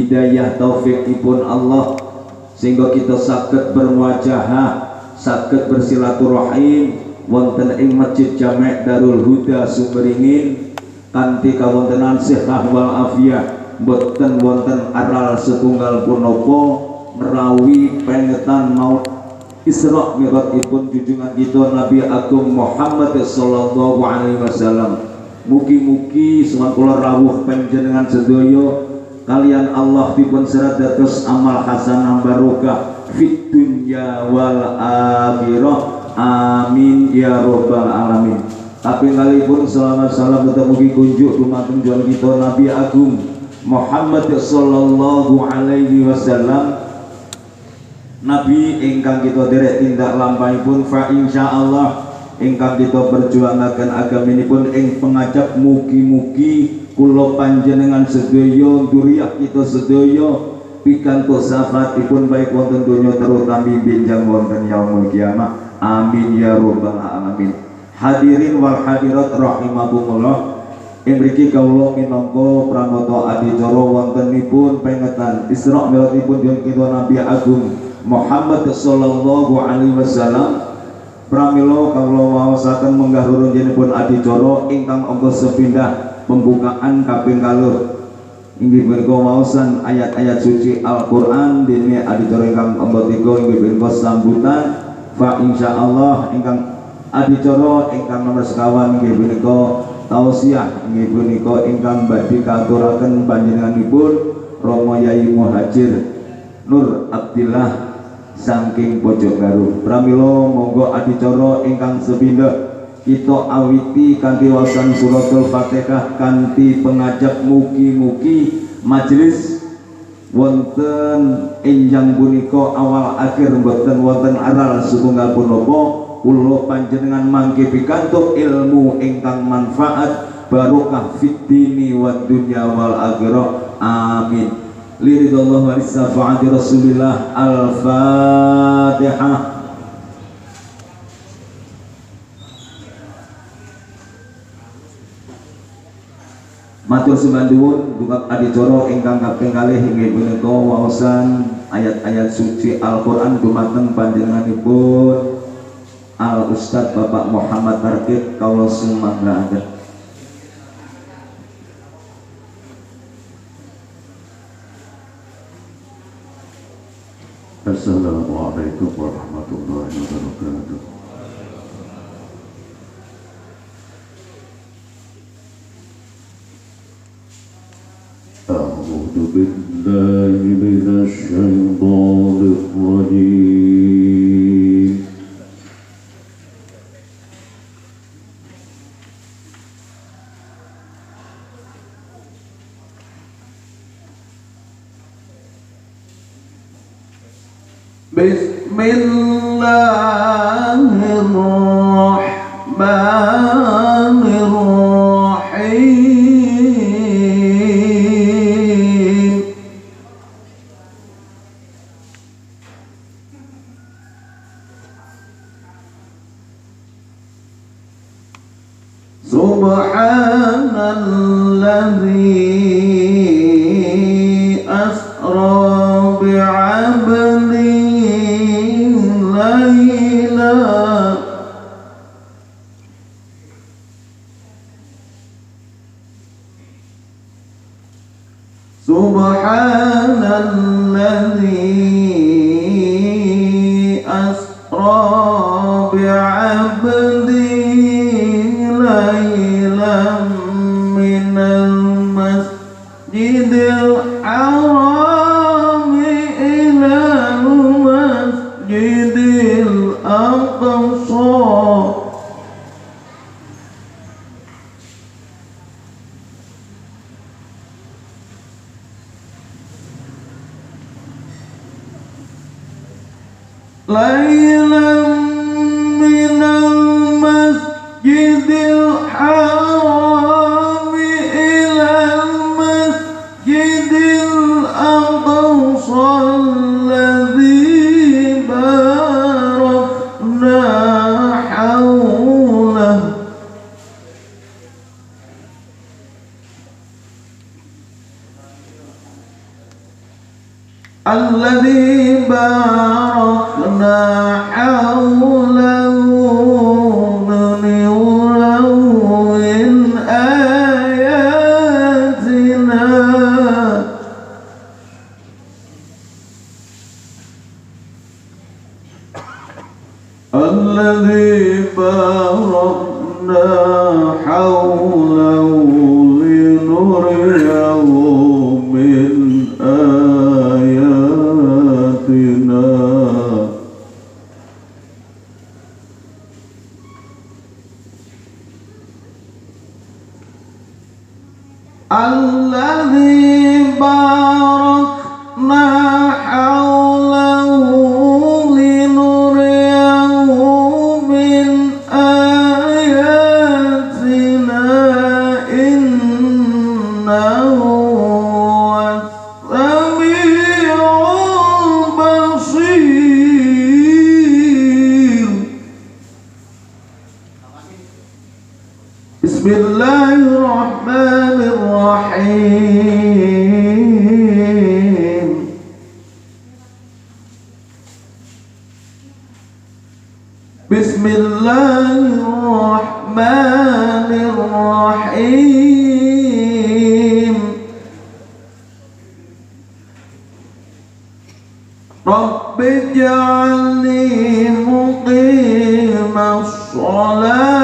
hidayah taufikipun Allah sehingga kita saged bermuajahah, saged bersilaturahim wonten ing Masjid Jami' Darul Huda Sumberingin kanthi kawontenan sihah wal afiyah, boten wonten aral setunggal punapa merawi pengetan maut Isra Mi'rajipun junjungan kita Nabi Agung Muhammad sallallahu alaihi wasallam. Mugi-mugi semakula rawuh panjenengan sedaya kalian Allah dipun serat dados amal hasanah barokah fid dunya wal akhirah, amin ya rabbal alamin. Tapi kalipun selama salam tetap mugi kunjuk dumateng jual kita Nabi Agung Muhammad sallallahu alaihi wasallam, Nabi ingkang kita derek tindak lampahipun fa insyaallah ingkang kita perjuangaken agaminipun ing pengajap mugi-mugi kula panjenengan sedaya duriyah kita sedaya pikantuk syafaatipun baik wonten donya terutami benjang wonten yaumul kiamah, amin ya rabbal alamin. Hadirin wal hadirat rahimakumullah, ing mriki kawula minangka pramata adicara wontenipun pengetan Isra Mi'rajipun kita Nabi Agung Muhammad sallallahu alaihi wasallam. Pramila kawula waosaken menggah rurunjenipun adicara ingkang angka sepindah pembukaan kaping 8 inggih punika waosan ayat-ayat suci Al-Qur'an dene adicara ingkang angka 3 inggih punika sambutan fa insyaallah ingkang adicara ingkang nomor sekawan inggih punika tausiah inggih punika ingkang badhe katuraken panjenenganipun Rama Yai Muhajir Nur Abdillah saking Pojok Garu. Pramila monggo adicara ingkang sepindhah kita awiti kanthi waosan suratul Fatihah kanthi pengajap mugi-mugi majelis wonten enjang punika awal akhir boten wonten aral setunggal punapa kula panjenengan mangke pikantuk ilmu ingkang manfaat barokah fid dini wad dunya wal akhirah, amin. Liridallahu wa lissafaati Rasulillah. Al-Fatihah. Matur sembah duka adicara ingkang kaping kalih inggih punika waosan ayat-ayat suci Al-Qur'an dumateng panjenenganipun Al Ustadz Bapak Muhammad Tarkib kawula sumangga. Assalamualaikum warahmatullahi wabarakatuh. A'udzu billahi minasy syaithanir rajim. Bismillahirrahmanirrahim. Subhanalladzi asra bi'abdihi layla Subhanalladzi asra bi'abdihi laylan minal masjidil haram ilal masjidil aqsa laylan minal masjidil haram ilal masjidil aqsa alladzi barakna hawlahu الذي باركنا حوله لنريه من آياتنا الذي باركنا حوله لنريه من آياتنا الذي باركنا حوله لنريه من آياتنا إنه هو السميع البصير. بسم الله الرحمن الرحيم. بسم الله الرحمن الرحيم. رب اجعلني مقيم الصلاة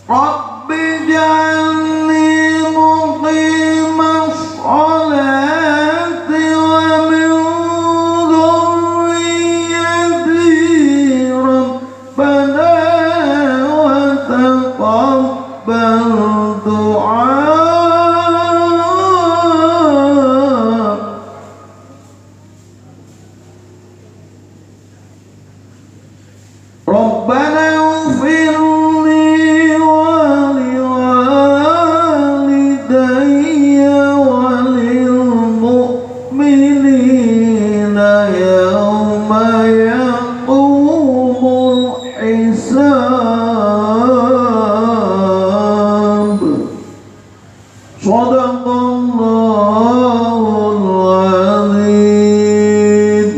رب اجعلني مقيم الصلاة ومن ذريتي ربنا وتقبل دعاء. ربنا اغفر لي ولوالدي وللمؤمنين يوم يقوم الحساب. صدق الله العظيم.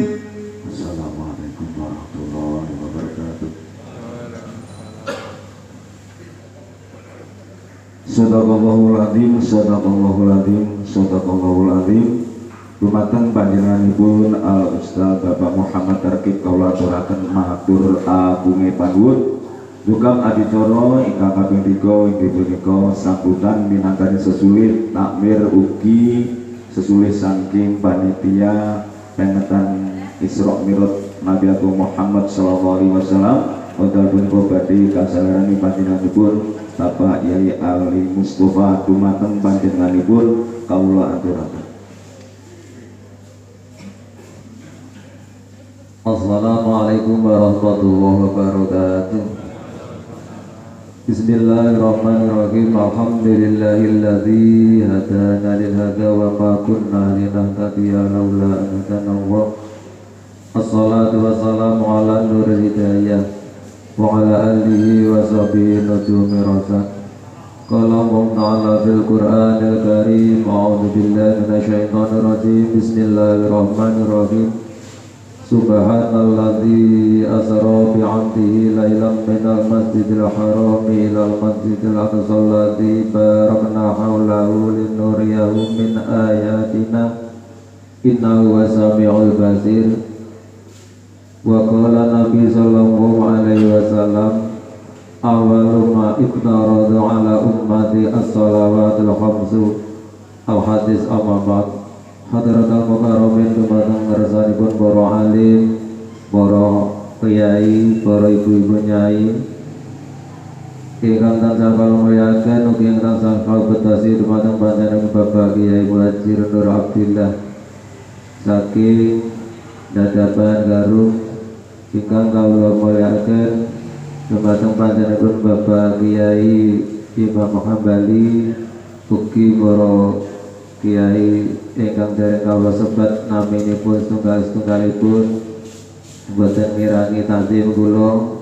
السلام عليكم ورحمة الله وبركاته. Sadaqallahul adzim, sadaqallahul adzim, sadaqallahul adzim. Dumateng panjenenganipun Al Ustaz Bapak Muhammad Tarkib kaula aturaken matur agunge panuwun dukang adicara ingkang kaping 3 inggih punika sambutan minangkani sesulit takmir ugi sesulit saking panitia pengetan Isra Mi'raj Nabi Agung Muhammad sallallahu alaihi wasallam. Wonten punika badhe kasalerani panjenenganipun Bapak Yai Ali Mustafa dumateng panjenenganipun kaula aturaken. Assalamualaikum warahmatullahi wabarakatuh. Bismillahirrahmanirrahim. Alhamdulillahilladzi hadana lil hada wa ma kunna linahtadiya laula an hadana Allah. Assalatu wassalamu ala nuril hidayah wa ala alihi wa sahbihi nujumi rasad. Qala Allah ta'ala fil Qur'anil Karim. A'udzu billahi minasyaitonir rajim. Bismillahirrahmanirrahim. Subhanalladzi asra bi 'abdihi lailan minal masjidil haram ilal masjidil aqsa alladzi barakna hawlahu linuriyahu min ayatina innahu was-sami'ul basir. Wa qala Nabi sallallahu alaihi wasallam awwalu ma iftarada ala ummati as-salawatul khamsu. Al-hadis amma ba'd. Hadratul mukarramin dumateng ngarsanipun para alim, para kiai, para ibu-ibu nyai ingkang tansah kalumuryaken ugi ingkang tansah kalebetasi dumateng panjenengan Bapak Kiai Muhajir Nur Abdillah saking Dadapan Garut ingkang kawula mulyaken dumateng panjenengan Bapak Kiai Imam Hambali ugi para kiai ingkang dereng kawula sebat naminipun setunggal-setunggalipun boten mirangi takdim kula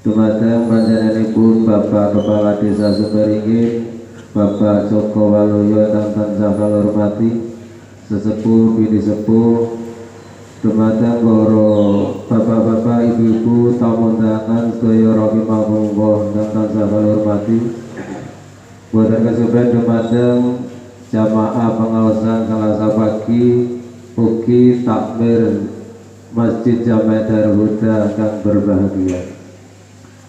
dumateng panjenenganipun Bapak Kepala Desa Sumberingin, Bapak Joko Waluyo ingkang tansah kula hormati, sesepuh bini sepuh, dumateng para bapak-bapak, ibu-ibu, tamu undangan sedaya rahimahumullah ingkang tansah kula hormati. Boten kesupen dumateng jamaah pengaosan Selasa pagi ugi takmir Masjid Jami' Darul Huda kang berbahagia.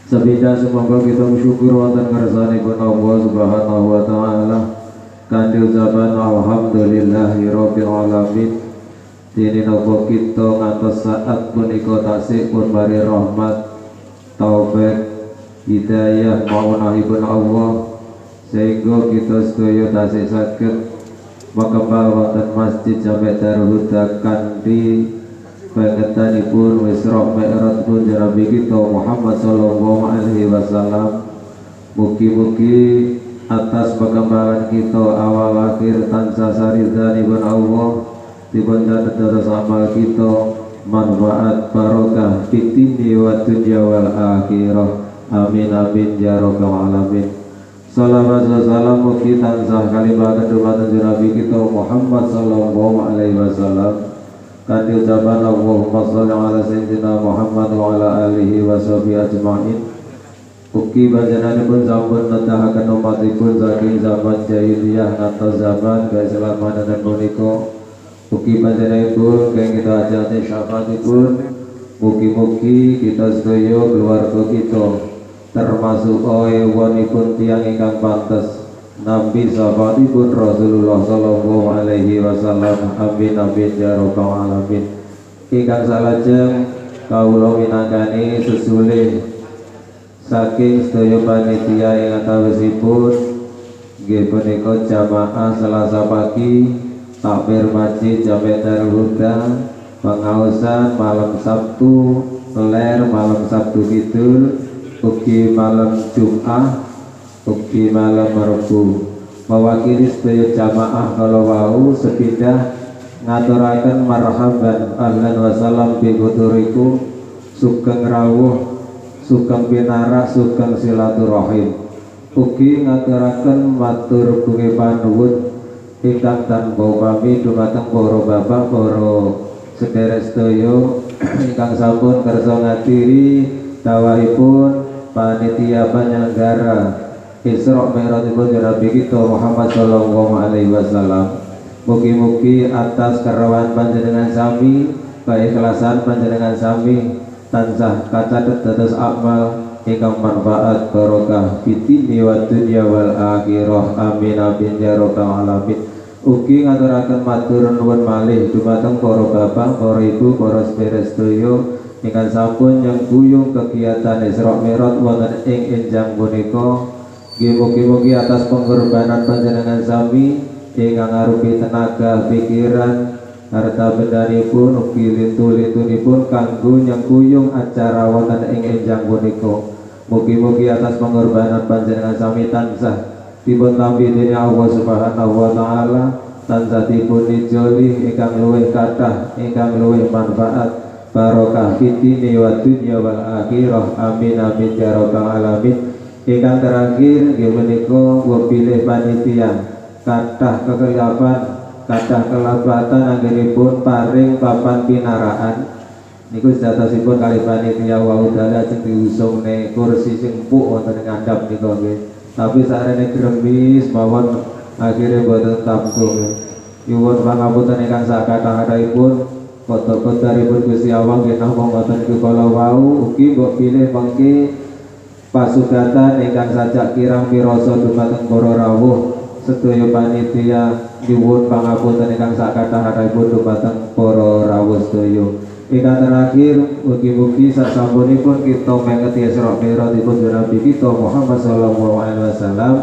Sabida semoga kita bersyukur wonten kersanipun Allah Subhanahu wa taala kanthi ucapan alhamdulillahirabbil alamin. Dene napa kita ngantos saat punika taksih pun mari rahmat, taufik, hidayah maunahipun Allah sehingga kita sedaya taksih saged makembal wonten Masjid Jami' Darul Huda kanthi pengetanipun Isra Mi'raj pun Nabi kita Muhammad sallallahu alaihi wasallam. Mugi-mugi atas perkembangan kita awal akhir tansah saridhanipun Allah, dipun dados amal kita manfaat barokah fitini wa dunya wal akhirah. Amin amin ya rabbal alamin. Salawat wa salam mugi tansah kalimaken dumateng Nabi kita Muhammad sallallahu alaihi wasallam. Kanthi ucapan Allahumma sholli ala sayyidina Muhammad wa ala alihi wa sahbihi ajma'in. Ugi panjenenganipun sampun nedahaken umatipun saking zaman jahiliyah ngantos zaman keislaman dan punika. Ugi panjenenganipun kang kita ajati syafaatipun. Mugi-mugi kita sedaya keluarga kita termasuk ewanipun tiyang ingkang pantes Nabi sahabatipun Rasulullah sallallahu alaihi wasallam. Amin amin ya rabbal alamin. Ingkang salajeng kawula minangkani sesule saking sedaya panitia ing antawisipun nggih punika jamaah Selasa pagi takmir Masjid Jami' Darul Huda, pengaosan malam Sabtu ler, malam Sabtu Kidul, ugi malam Jumat, ugi malam Rabu. Mewakili sedaya jamaah kala wau sepindah ngaturaken marhaban ahlan wa salam bi kuturikum, sugeng rawuh, sugeng pinarak, sugeng silaturahim. Ugi ngaturaken matur bungi panuwun ingkang tanpa upami dumateng para bapak, para sedherek sedaya ingkang sampun kersa ngadiri dawuhipun panitia penyelenggara Isra Mi'rajipun Nabi kita Muhammad sallallahu alaihi wasallam. Mugi-mugi atas kerawan panjenengan sami, keikhlasan panjenengan sami tansah kacatet dados amal ingkang manfaat barokah fitini wa dunya wal akhirah. Amin amin ya rabbal alamin. Ugi ngaturaken matur nuwun malih dumateng para bapak, para ibu, para sedherek sedaya ingkang sampun nyengkuyung kegiatan Isra Mi'raj wonten ing enjang punika. Mugi-mugi atas pengorbanan panjenengan sami ingkang arupi tenaga, pikiran, harta bendanipun, ugi lintu-lintunipun kanggo nyengkuyung acara wonten ing enjang punika. Mugi-mugi atas pengorbanan panjenengan sami tansah dipun tampi dening Allah Subhanahu wa taala, tansah dipun ijoli ingkang luwih kathah, ingkang luwih manfaat barokah fitini wa dunya wal akhirah. Amin amin ya rabbal alamin. Ingkang terakhir nggih menika pilih panitia kathah kekeliapan, kathah kelabatan anggenipun paring papan pinaraan niku sedasipun kali panitia wau dalem ajeng diusungne kursi sing empuk wonten ing ngandhap nika nggih. Tapi sarene gremis mawon akhire boten tamtu. Nyuwun pangapunten ingkang sakathah-kathahipun, koto-kotaripun Gusti Allah nggih namung ngoten niku kala wau. Ugi mbok pilih mangke pasugatan ingkang sajak kirang pirasa dumateng para rawuh sedaya panitia. Nyuwun pangapunten ingkang sakathah-kathahipun dumateng para rawuh sedaya. Ingkang terakhir, mugi-mugi sasampunipun kita mengeti Isra Mi'rajipun Nabi kita Muhammad sallallahu alaihi wasallam,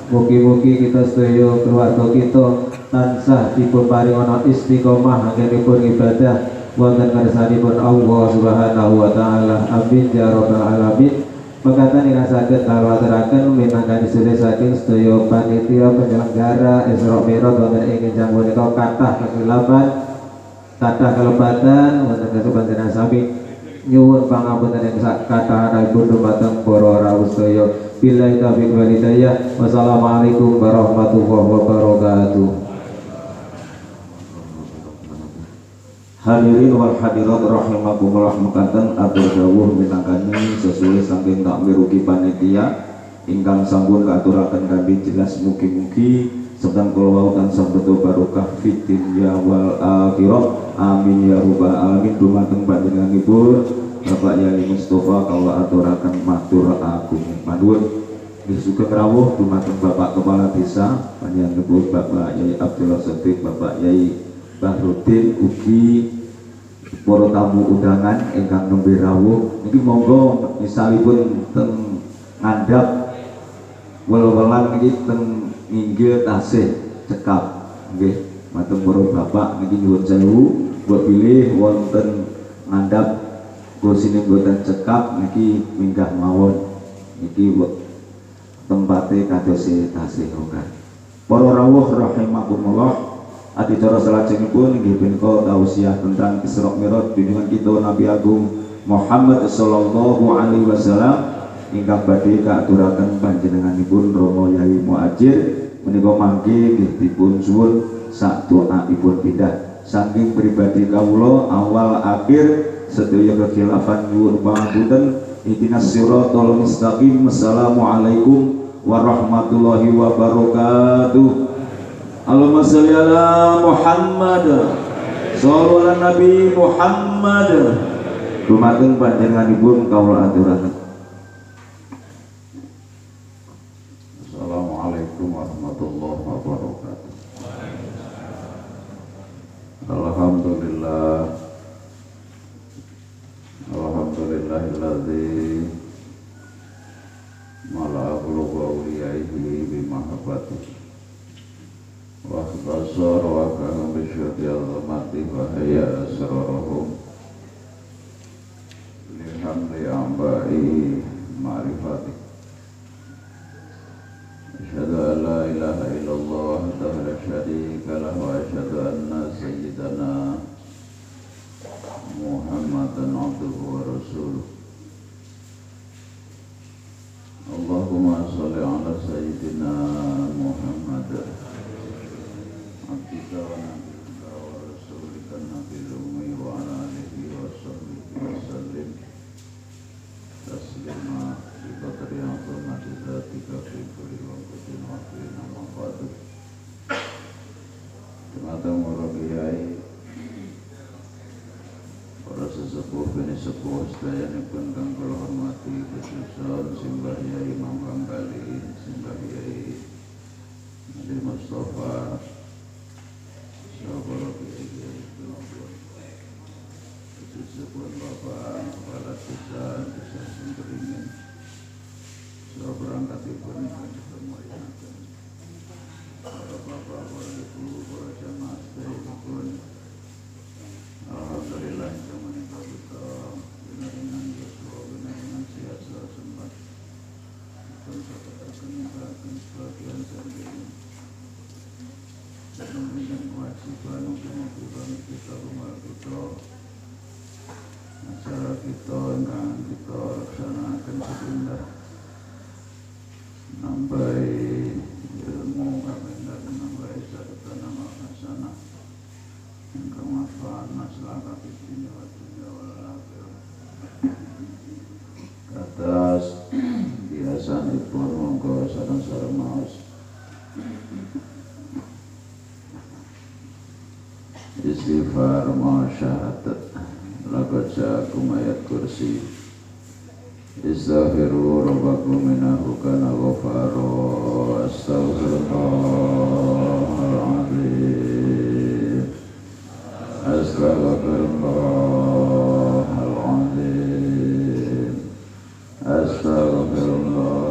mugi-mugi kita sedaya keluarga kita tansah dipun paringana istiqomah anggenipun ibadah wonten kersanipun Allah Subhanahu wa taala. Amin ya rabbal alamin. Mekaten ingkang saged kawaturaken minangka disile saking sedaya panitia penyelenggara Isra Mi'raj wonten ing enjang punika kathah kekilapan, kathah kelebatan wonten panjenengan sami. nyuwun pangapunten ing kathahipun dumateng para rawuh sedaya. Billahi taufiq wal hidayah. Wassalamualaikum warahmatullahi wabarakatuh. Hadirin wal hadirat rahimakumullah, mekaten atur dawuh minangkani sesuai saking takmir ugi panitia ingkang sampun katuraken kanthi jelas, mugi-mugi sedang kula wau tansah beto barokah fid dunya wal akhirah. Amin ya rabbal alamin. Dumateng panjenenganipun Bapak Yai Mustofa kawula aturaken matur agung manuwun. Sugeng rawuh dumateng Bapak Kepala Desa panjenenganipun Bapak Yai Abdullah Sadiq, Bapak Yai Bahrudin, ugi para tamu undangan ingkang nembe rawuh niki monggo misalipun teng ngandhap wel-welan niki teng nginggil tasih cekap nggih. Mateng para bapak niki nyuwun sewu mbok pilih wonten ngandhap kursine mboten cekap niki minggah mawon niki tempate kados tasih rongga. Para rawuh rahimakumullah, adicara salajengipun inggih punika tausiah tentang Isra Mi'raj junjungan kita Nabi Agung Muhammad sallallahu alaihi wasallam ingkang badhe kaaturaken panjenenganipun Romo Yai Muajir menika mangke nggih dipun suwun sak doaipun pindah saking pribadi kawula awal akhir sedaya kekhilafan nyuwun pangapunten. Ihdinas siratal mustaqim. Assalamualaikum warahmatullahi wabarakatuh. Allahumma sholli ala Muhammad, sholli ala Nabi Muhammad. Dumateng panjenenganipun kawula aturaken. Assalamualaikum warahmatullahi wabarakatuh. Alhamdulillah, alhamdulillahilladzi mala'a quluba awliyaihi bimahabbatihi wa basar wa kana bi syati al-mati wa hayya asrarahum lihamdi amba'i ma'rifati. Asyhadu an la ilaha illallah wahdahu la syarika lahu wa asyhadu anna sayyidana Muhammadan abduhu wa rasuluh. Allahumma sholli ala sayyidina Muhammad abdika wa nabiyika wa rasulika nabiyil ummi wa ala alihi wa sahbihi wa sallim taslima bi qadri azamati dzatika fi kulli waqtin wa fi nama ba'du. Dumateng para kiai, para sesepuh bini sepuh sedayanipun kang kula hormati, khususun Simbah Yai Imam Hambali, Simbah Yai Nabi Mustofa, sahabat kiai penopor, khususipun Bapak Kepala Desa Sumberingin, sahabat berangkatipun ingkang dimulyakaken, para bapak, para ibu, para jamaah sedaya. Alhamdulillah menika kita dengan Yosua dengan sehat sempat pun akan mengajarkan sebagian sendiri dan memberikan kewajiban untuk mengumpulkan kita rumah kita, acara kita yang kita laksanakan sehingga nambah ilmu kami dan nambah serta nama hasanah ingkang manfaat masyarakat di dunia wal akhirah. Kados biasanipun monggo sareng-sareng maos istighfar ma syahadat laqad ja'akum ayat kursi. Istaghfiru rabbakum innahu kana ghaffara. Astaghfirullahaladzim, astaghfirullahaladzim, astaghfirullah.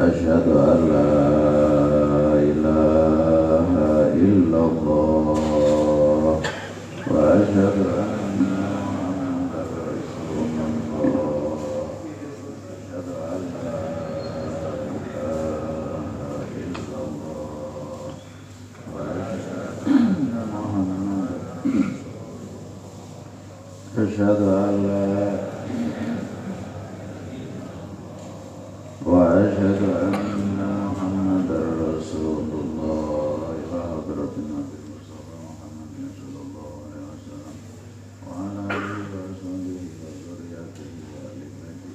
Asyhadu an la ilaha illallah wa asyhadu anna Muhammadar Rasulullah. Asyhadu an la ilaha illallah أشهد أن لا وأشهد أن محمدا رسول الله إلى حضرة النبي المصطفى محمد صلى الله عليه وسلم وعلى آله وصحبه وذريته وآل بيته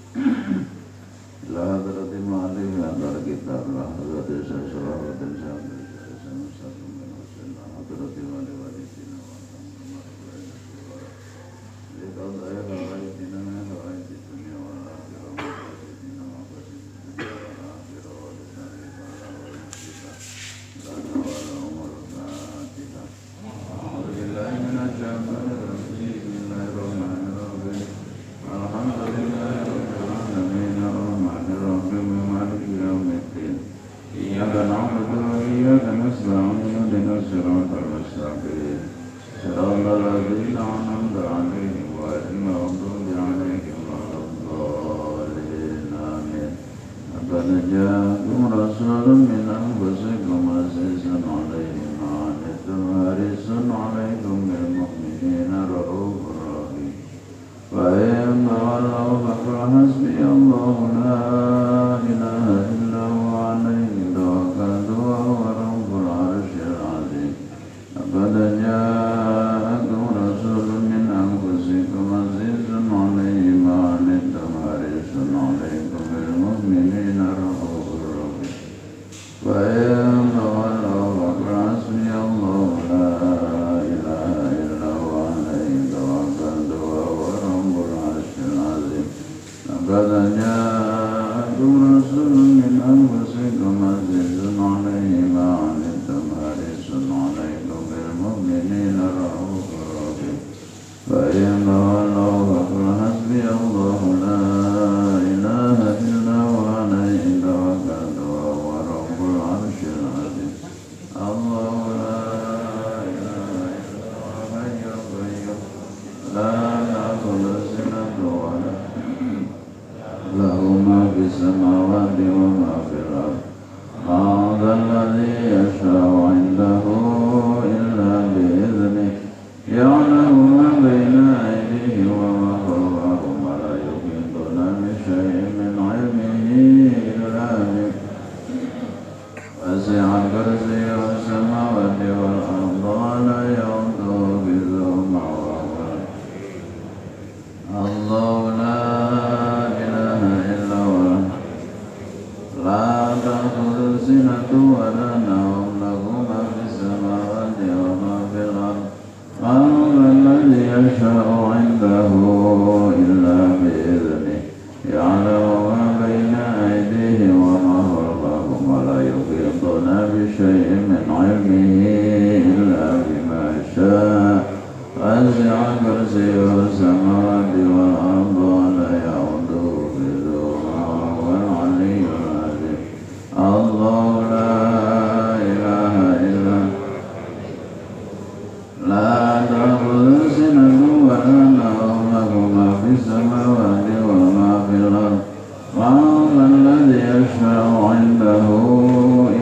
إلى حضرة المؤلف أنظر كتاب حضرة الشيخ بن سعد المستقيم بن حسين حضرة والدنا لقضاء حوائجنا من حوائج الدنيا والآخرة ومقاصدنا ومقاصد الدنيا والآخرة ولسانك على ولسانك لنا والأمر فاتحة أعوذ بالله من الشيطان الرجيم بسم الله الرحمن الرحيم الحمد لله رب العالمين الرحمن الرحيم مالك يوم الدين إياك نعبد وإياك نستعين اهدنا الصراط المستقيم صراط الذين أنعمت عليهم غير المغضوب عليهم ولا الضالين آمين لقد جاءكم رسول من أنفسكم عزيز عليه ما عنتم حريص عليكم بالمؤمنين رؤوف رحيم فإن تولوا فقل حسبي الله لا إله إلا هو عليه توكلت وهو رب العرش العظيم لقد جاءكم رسول من أنفسكم عزيز عليه ما عنتم حريص عليكم بالمؤمنين رؤوف رحيم فإن تولوا فقل حسبي الله لا إله إلا هو عليه توكلت وهو رب العرش العظيم لقد جاءكم رسول من أنفسكم عزيز عليه ما عنتم حريص عليكم بالمؤمنين رؤوف رحيم فإن تولوا فقل حسبي الله لا إله إلا هو عليه توكلت وهو رب العرش العظيم الله لا إله إلا هو الحي القيوم لا تأخذه سنة ولا له ما في السماوات وما في الأرض هذا الذي يشاء عنده إلا بإذنه يعلم ما بين أيديهم وما خلفهم ولا يحيطون بشيء من علمه إلا به وسع كرسيه السماوات والأرض ولا يؤوده حفظهما وهو الله لا إله إلا هو لا تأخذه سنة ولا نوم له ما في السماوات وما في الأرض هذا الذي يشاء عنده إلا بإذنه يعلم ما بين أيديهم وما خلفهم ولا يحيطون بشيء من علمه إلا بما شاء وسع كرسيه السماوات والأرض ولا يؤوده حفظهما وهو العلي العظيم الله لا إله إلا لا تأخذه سنة ولا نوم له ما في السماوات وما في الأرض وهو الذي يشفع عنده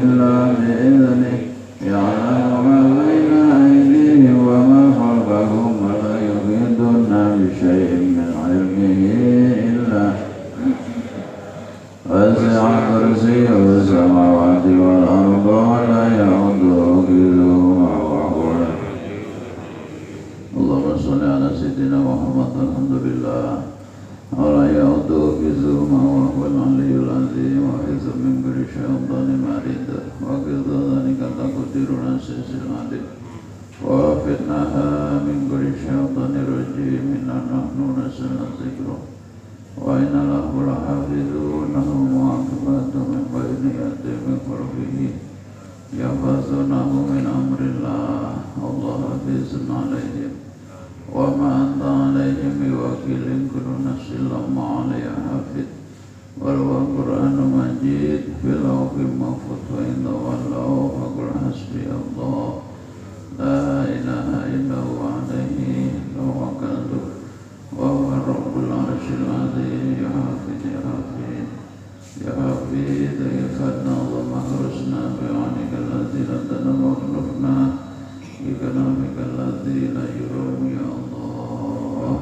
إلا بإذنه يعلم ما بين أيديهم وما خلفهم ولا يحيطون بشيء من علمه إلا وسع كرسيه السماوات والأرض ولا يؤوده حفظهما وهو اللهم صل على سيدنا محمد الحمد لله ولا يؤوده حفظهما وهو العلي العظيم وحفظ من كل شيطان مارد وحفظ ذلك تقدير العزيز العليم وفتنها من كل شيطان رجيم إنا نحن نزلنا الذكر وإنا له لحافظون معقبات من بين يديه من خلفه يحفظونه من أمر الله الله حفيظ عليهم وما أنت عليهم بوكيل كل نفس لما عليها حافظ وهو القرآن مجيد في لوح محفوظ فإن تولوا فقل حسبي الله لا إله إلا هو عليه توكلت وهو رب العرش العظيم يا حافظ يا حافظ يا حفيظ احفظنا اللهم احرسنا بعونك الذي لا تنام واخلفنا بكلامك الذي لا يروم يا الله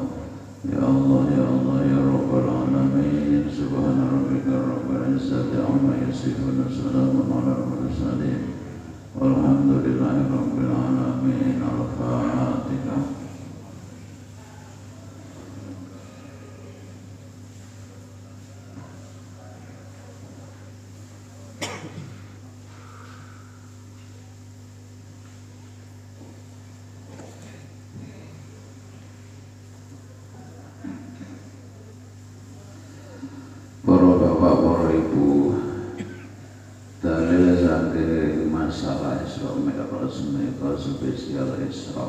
masalah Isra Mi'raj menika spesial Isra.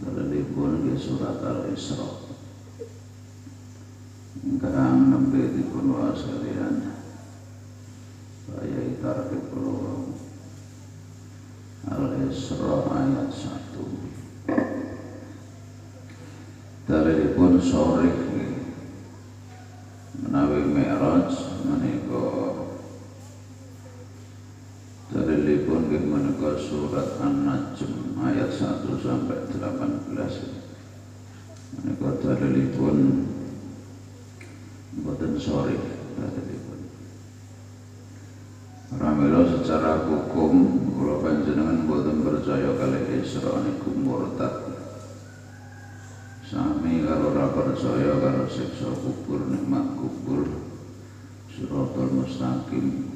Dalilipun nggih surat Al-Isra. Ingkang nembe dipun waos kaliyan saya tarikh kula Al-Isra ayat 1. Dalilipun sorih menawi Mi'raj menika dalilipun nggih menika surat An-Najm ayat 1 sampai 18. Menika dalilipun boten sorry dalilipun. Pramila secara hukum kula panjenengan boten percaya kalih Isra niku murtad. Sami karo ora percaya karo siksa kubur, nikmat kubur, siratal mustaqim.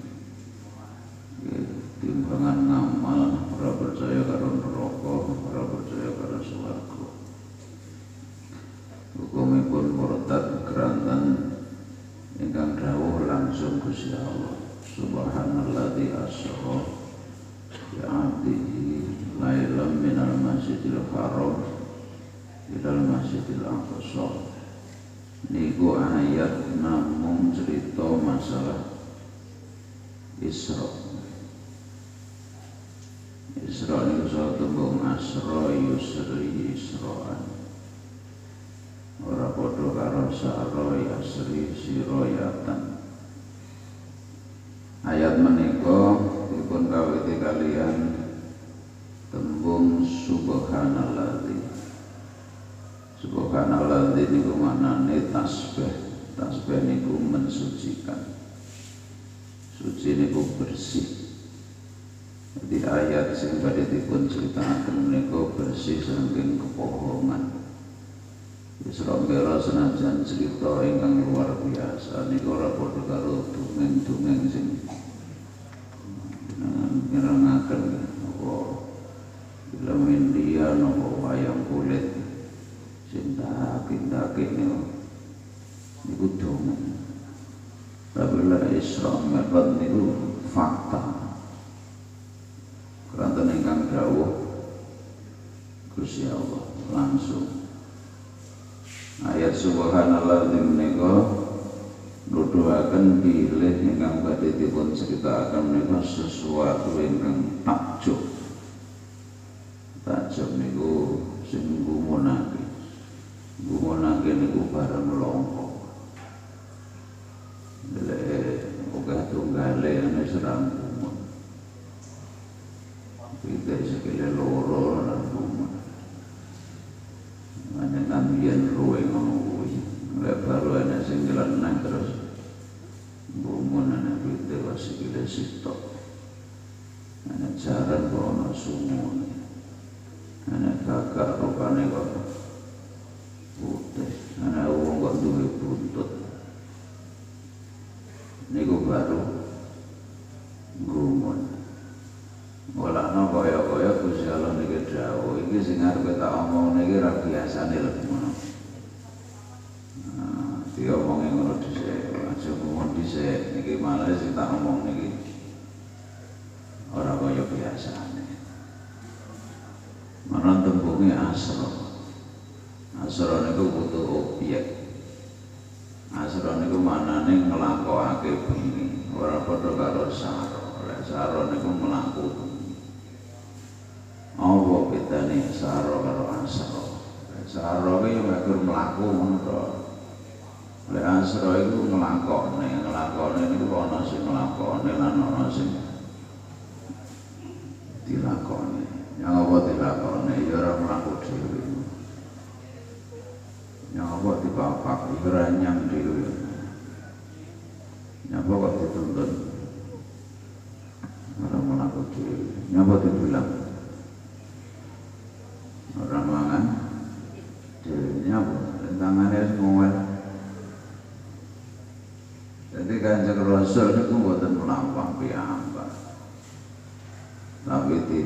Timbangan ngamal, ora percaya karo neraka, ora percaya karo swarga. Hukumipun murtad keranten ingkang dawuh langsung Gusti Allah. Subhanalladzi asra bi 'abdihi lailan minal masjidil haram ilal masjidil aqsa. Niku ayat namung cerita masalah Isra. Isra niku saha tembung asra yusri isra'an. Ora padha karo sa'ra yasri sirayatan. Ayat menika dipun kawiti kalian tembung subhanalladzi. Subhanalladzi niku maknane tasbih. Tasbih niku mensucikan. Suci niku bersih. Jadi ayat sing badhe dipun critakaken menika bersih saking kebohongan. Isra Mi'raj senajan cerita ingkang luar biasa niku ora padha karo dongeng-dongeng sing ngerangaken apa film India napa wayang kulit sing dakin-dakin niku dongeng. Tapi la Isra Mi'raj niku fakta. Keranten ingkang dawuh Gusti Allah langsung. Ayat subhanalladzi menika nuduhaken bilih ingkang badhe dipun critakaken menika sesuatu ingkang takjub. Takjub niku sing gumunake. Gumunake niku bareng longko. Lek ogah tunggale ana serang gumun. Kita sekele loro lan gumun. Ana nambiyen ruwe ngono kuwi. Lek baru ana sing jelenah terus gumun ana pite wasikile sitok. Ana jaran kok ana sumune. Ana kakak rupane kok putih. Ana wong kok duwe buntut. Niku baru gumun. Walakno kaya-kaya Gusti Allah niki dawuh iki sing arep tak omong niki ra biasane lho ngono. Nah, diomongi ngono dhisik, aja ngomong dhisik niki malah sing tak omong niki ora kaya biasane. Marang tembunge asra. Asra niku butuh objek. Asra niku manane nglakokake bengi, ora padha karo sara. Lek sara niku mlaku. Apa bedane sara karo asra? Sara iki mekur mlaku ngono to. Lek asra iku nglakokne niku ana sing nglakokne lan ana sing dilakoni. Yang apa dilakoni ya ora mlaku dhewe. Yang apa dipapak ora nyang dhewe. Yang apa kok dituntun ora mlaku dhewe. Yang apa dibilang orang mangan dirinya tangannya ngomel. Jadi Kanjeng Rasul itu mboten melampah piyambak, tapi di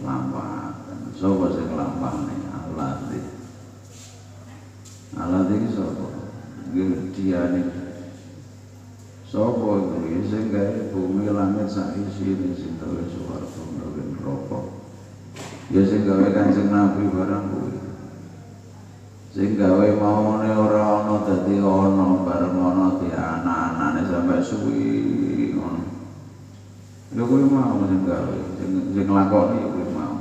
lampahaken. Sapa sing nglampahne? Allah iki sapa? Nggih diane Sapa kuwi sing gawe bumi langit sak isine sing gawe swarga gawe neraka. Ya sing gawe Kanjeng Nabi barang kuwi. Sing gawe maune ora ana dadi ana bareng ana di anak-anake sampai suwi ngono. Lha kuwi mau sing gawe sing nglakoni kuwi mau.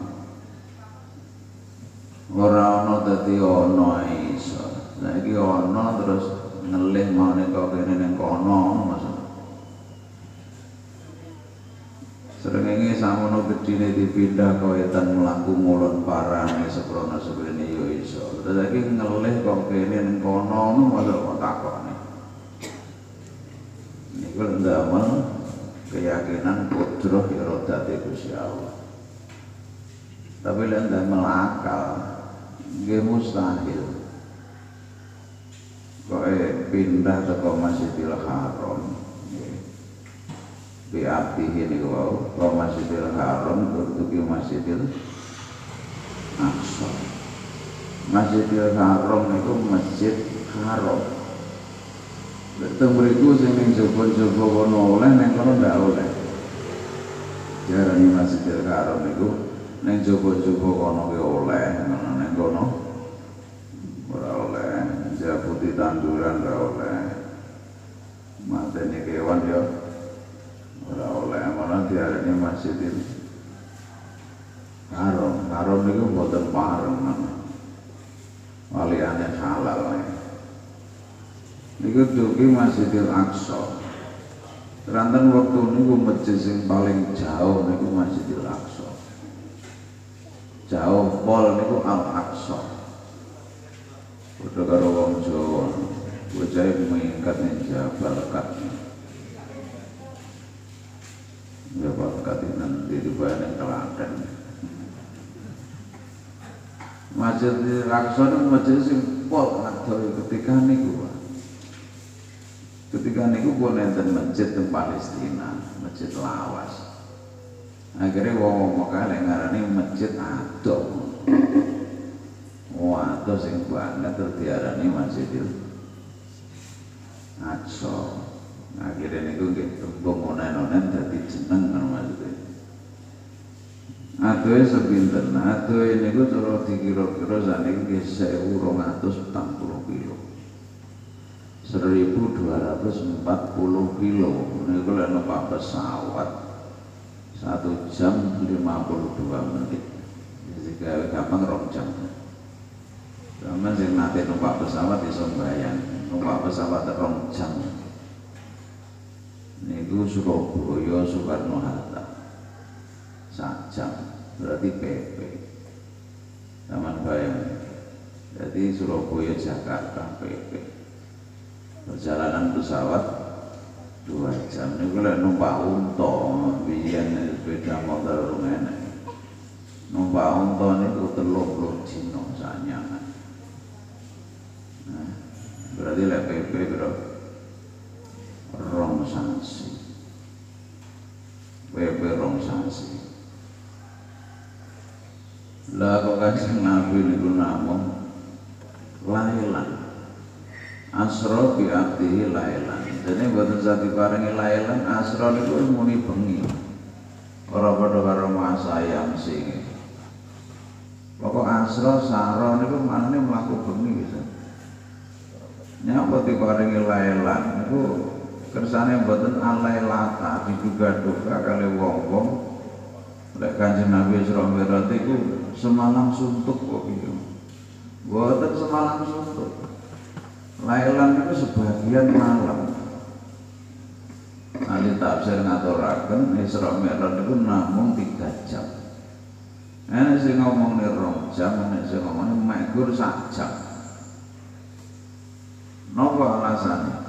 Ora ana dadi ana iso. Saiki ana terus ngelih maune kok kene ning kono maksud. Srengenge samono gedine dipindah kawetan mlaku mulon parane seprono seprene yo iso. Saiki ngelih kok kene ning kono maksud kok takone. Niku ndamel keyakinan putra iradate Gusti Allah. Tapi lek ndamel akal nggih mustahil. Kok pindah ke Masjidil Haram biartihi niku wau ke Masjidil Haram untuk Masjidil Aqsa. Masjidil Haram niku masjid haram. Betul mriku sing ning jaba-jaba kono oleh ning kono ndak oleh. Jarane Masjidil Haram niku ning jaba-jaba kono ki oleh, ning kono ora oleh. Jabuti tanduran ora oleh, mateni kewan ya ora oleh, malah diarani Masjidil Haram. Haram niku mboten pareng waliyane halal niku dugi Masjidil Aqsa. Ranten waktu niku masjid sing paling jauh niku Masjidil Aqsa. Jauh pol niku Al-Aqsa. Udah karo wong Jawa, bocah mingkat ning Jabal Kat. Jabal Kat nanti dibayar Klaten. Masjid Al-Aqsa niku masjid sing pol adoh ketika niku. Ketika niku pun enten masjid teng Palestina, Masjid Lawas. Akhirnya wong Mekah lek ngarani masjid adoh. Wah, terus yang banget tertiarani Masjidil Aqsa. Akhirnya niku nggih tembung-onen-onen dadi jeneng kan maksudnya. Adohe sepinten? Adohe niku cara dikira-kira saniki nggih 1240 kilo. 1240 kilo. Niku lek numpak pesawat 1 jam 52 menit. Jadi gampang 2 jam. Sama sing nate numpak pesawat iso mbayang, numpak pesawat 2 jam. Niku Surabaya Soekarno Hatta 1 jam, berarti PP. Zaman bayang. Jadi Surabaya Jakarta PP. Perjalanan pesawat 2 jam. Niku lek numpak unta, biyen sepeda motor rumene. Numpak unta niku 30 dina sanyangan. Berarti lek PP bro rong sanksi. PP rong sanksi. Lah kok Kanjeng Nabi niku namung lailan. Asra bi abdihi lailan. Dene boten saged paringi lailan, asra niku muni bengi. Ora padha karo masa yang sing. Pokok asra sara niku manane mlaku bengi bisa. Nyapa diparingi lailan niku kersane mboten alailata diduga-duga kali wong-wong lek Kanjeng Nabi Isra Mi'raj iku semalam suntuk kok iki. Mboten semalam suntuk. Lailan niku sebagian malam. Ahli tafsir ngaturaken Isra Mi'raj niku namung 3 jam. Ana sing ngomong 2 jam, ana sing ngomong mek 1 jam. Napa alasannya?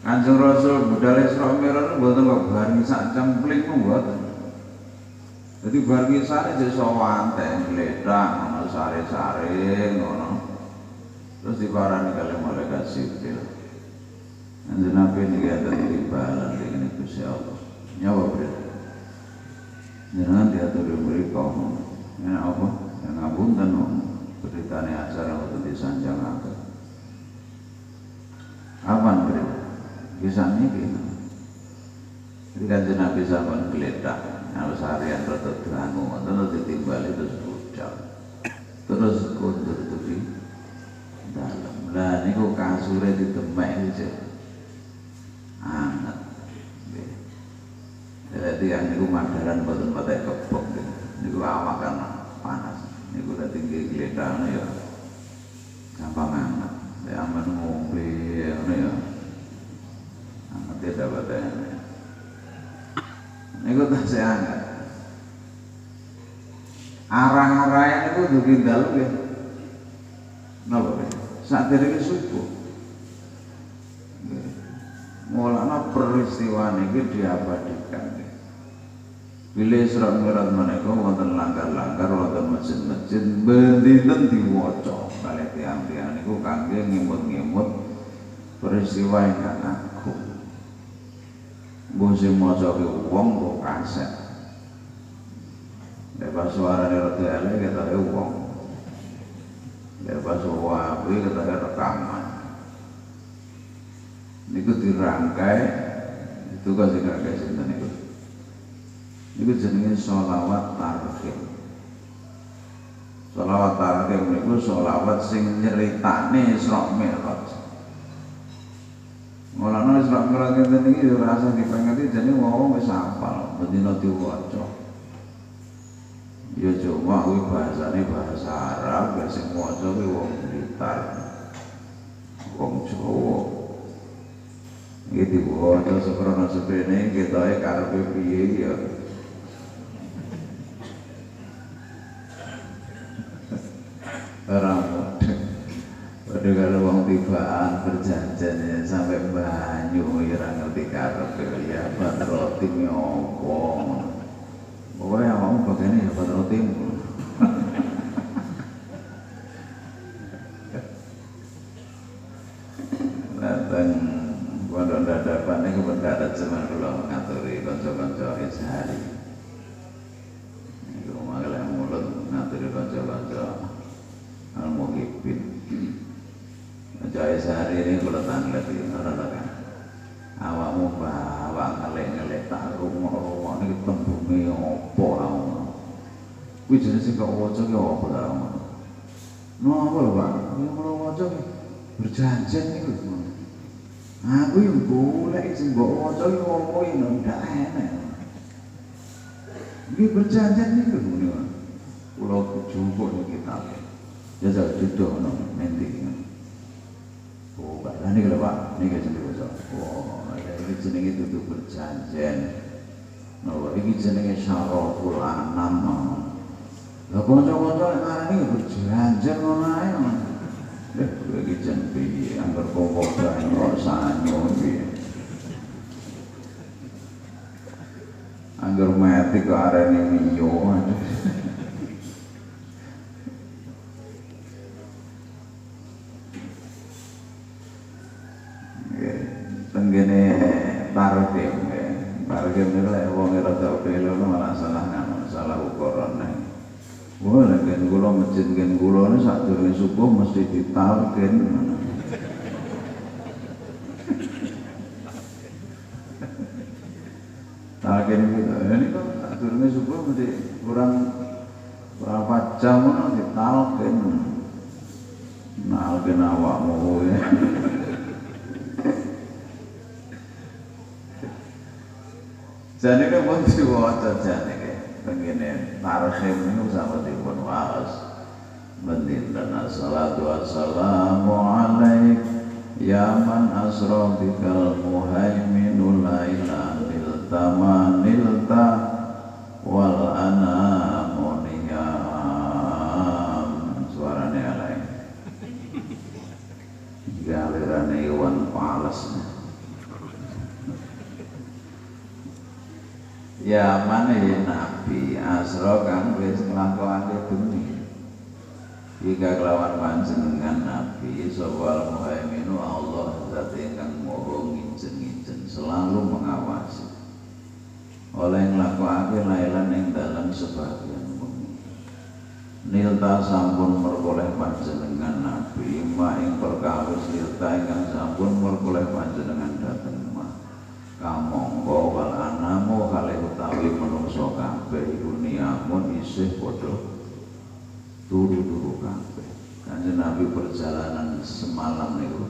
Kanjeng Rasul budal Isra Mi'raj mboten kok bareng 1 jam pling mboten. Jadi bareng sare iso wanteng gledhak ana sare-sare ngono. Terus diparani kali malaikat Jibril. Kanjeng Nabi niki enten timbalan dengan Gusti Allah. Nyawa bro. Jangan diatur mriko. Ya apa? Yang ngapunten beritane acara waktu disanjangaken. Awan bro, kisah ini Jadi Kanjeng Nabi sampun geledak harus harian rada dangu terus ditimbali terus budal terus kundur di dalam lah niku kasure ditemek iki anget jadi yang niku madaran boten patek kebok niku awak kan panas niku udah tinggi geledak ya gampang anget ya aman ngombe ngono ya anget ya dapat niku tasih anget. Arah-arahnya niku dugi dalu nggih. Napa nggih? Saderenge subuh. Nggih. Mulane peristiwa niki diabadikan nggih. Bilih surat mirat menika wonten langgar-langgar wonten masjid-masjid bendinten diwaca kalih tiyang-tiyang niku kangge ngimut-ngimut peristiwa ingkang agung. Mbah sing maca ki wong kok kaset. Nek pas suarane rada elek ketake wong. Nek pas wae ketake rekaman. Niku dirangkai itu kasih kakek sinten niku. Niku jenenge sholawat tarhim. Sholawat tarhim niku sholawat sing nyeritane Isra Mi'raj. Mulane Isra Mi'raj ngene iki ora usah dipengeti jane wong wis hafal bendina diwaca. Ya cuma kuwi bahasane bahasa Arab sing maca kuwi wong Blitar. Wong Jawa. Iki diwaca sekrana sepene ketoke karepe piye ya. Ora Pada kalau wong tibaan berjanjian ya, sampai banyu ya ngerti karep ya bat roti nyopong. Pokoknya awakmu bagane ya bat roti. Datang pondok dadapan niku pendarat zaman kula ngaturi kanca-kanca sehari. Niku mangkel mulut ngaturi kanca-kanca al-muhibbin. Jaya sehari ini kalau tanglet ini orang-orang awakmu bawa ngelek-ngelek tak rumah ini tembungnya apa awakmu ini jenisnya kau wajah ke apa tak awakmu apa lho Pak? Ini kalau wajah berjanjian ini aku yang boleh isi bawa wajah ke apa ini tidak enak ini berjanjian ini kalau jumbo ini kita jajal jodoh nanti oh, ini kalau Pak, ini kan jenenge basa. Oh, ini jenenge tutup berjanjian. Nah, ini jenenge syaraful anam. Lah kanca-kanca ngarani berjanjian ngono ae. Iki jen piye anggar kok banyu sanyo piye. Anggar mati ke arene miyo. Tenggene tarhim itu lek wong rada belo malah salah ngono, salah ukuran. Wah, nek kula masjid ngen kula niku sadurunge subuh mesti ditalken. Talken gitu. Ini kok sadurunge subuh mesti kurang berapa jam ngono ditalken. Nalken awakmu ya. Jane kan pun diwaca jane ke pengene tarhim niku sama dipun waos mendinten assalatu wassalamu alaik ya man asra bikal muhaiminul laila lil tamanilta wal anamuniyam suarane alaik galirane Iwan Fals. Ya mana ya Nabi asra kang wis nglakokake bumi. Jika kelawan panjenengan Nabi sawal muhaiminu Allah zat ingkang maha nginjen-nginjen selalu mengawasi. Oleh nglakokake lailan ing dalam sebagian bumi. Nilta sampun merkoleh panjenengan Nabi ma ing perkawis nilta ingkang sampun merkoleh panjenengan dhateng ma. Kamangka wal ana ambek Ibu Niamun isih padha turu-turu kabeh. Kanjeng Nabi perjalanan semalam niku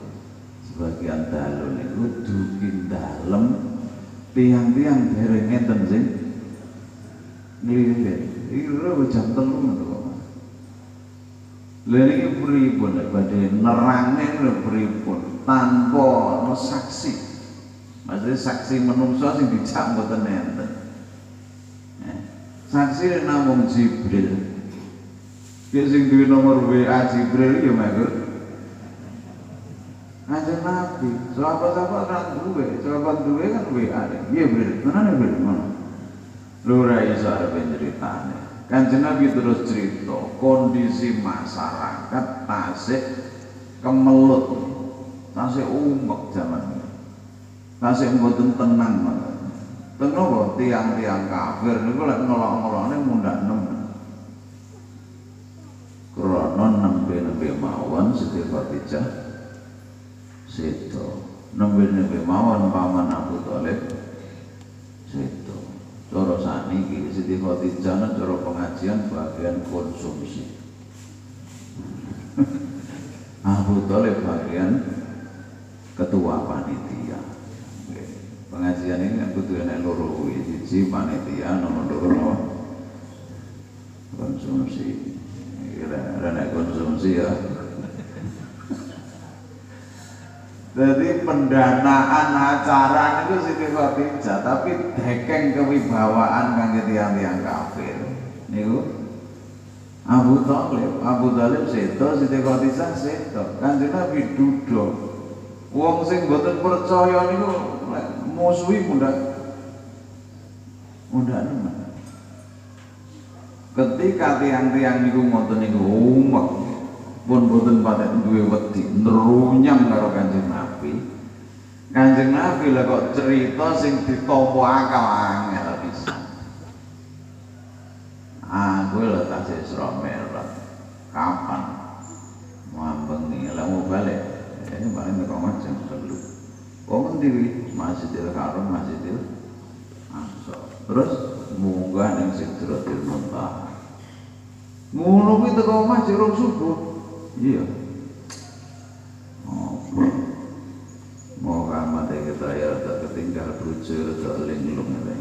sebagian dalu niku dugi dalem tiang-tiang dereng ngenten sing nglilir. Iki lho jam 3 ngono. Lha niki pripun badhe nerangne lho pripun tanpa ana saksi. Maksudnya saksi menungso sing dijak mboten enten. Saksi namung Jibril. Dia sing duwe nomor WA Jibril ya matur. Kanjeng Nabi, sahabat-sahabat kan duwe kan WA. Iya Jibril, tenan Jibril ngono. Lho ra iso arep ceritane. Kanjeng Nabi terus cerita kondisi masyarakat tasih kemelut, tasih umek zaman ini, tasih mboten tenang banget. Tenang tiang-tiang kafir niku lek ngelok-ngelokne mundak nemen. Krana nembe-nembe mawon Siti Khadijah sedo, nembe-nembe mawon paman Abu Thalib sedo. Cara saniki Siti Khadijah cara pengajian bagian konsumsi. Abu Thalib bagian ketua panitia. Pengajian ini kan kudu enek loro kuwi, siji panitia, nomor loro konsumsi. Enek konsumsi ya. Jadi pendanaan acara itu Siti Khadijah, tapi dekeng kewibawaan kangge tiyang-tiyang kafir. Niku Abu Thalib sedo, Siti Khadijah sedo. Kanjeng Nabi duda. Wong sing mboten percaya niku musuhi mundak nemen. Ketika tiang-tiang niku ngoten niku umek pun boten patek duwe wedi nrunyam karo Kanjeng Nabi. Kanjeng Nabi lha kok cerita sing ditampa akal angel pisan. Aku lho tasih Isra Mi'raj. Kapan? Mambengi lha mau balik. Ini paling kok jam 3. Kok ngendi Masjidil Haram, Masjidil Aqsa. Terus munggah ning Sidratul Muntaha. Ngono kuwi teko omah jero subuh. Iya. Apa? Mau kamate kita ya tak ketinggal bujur tak linglung ngene.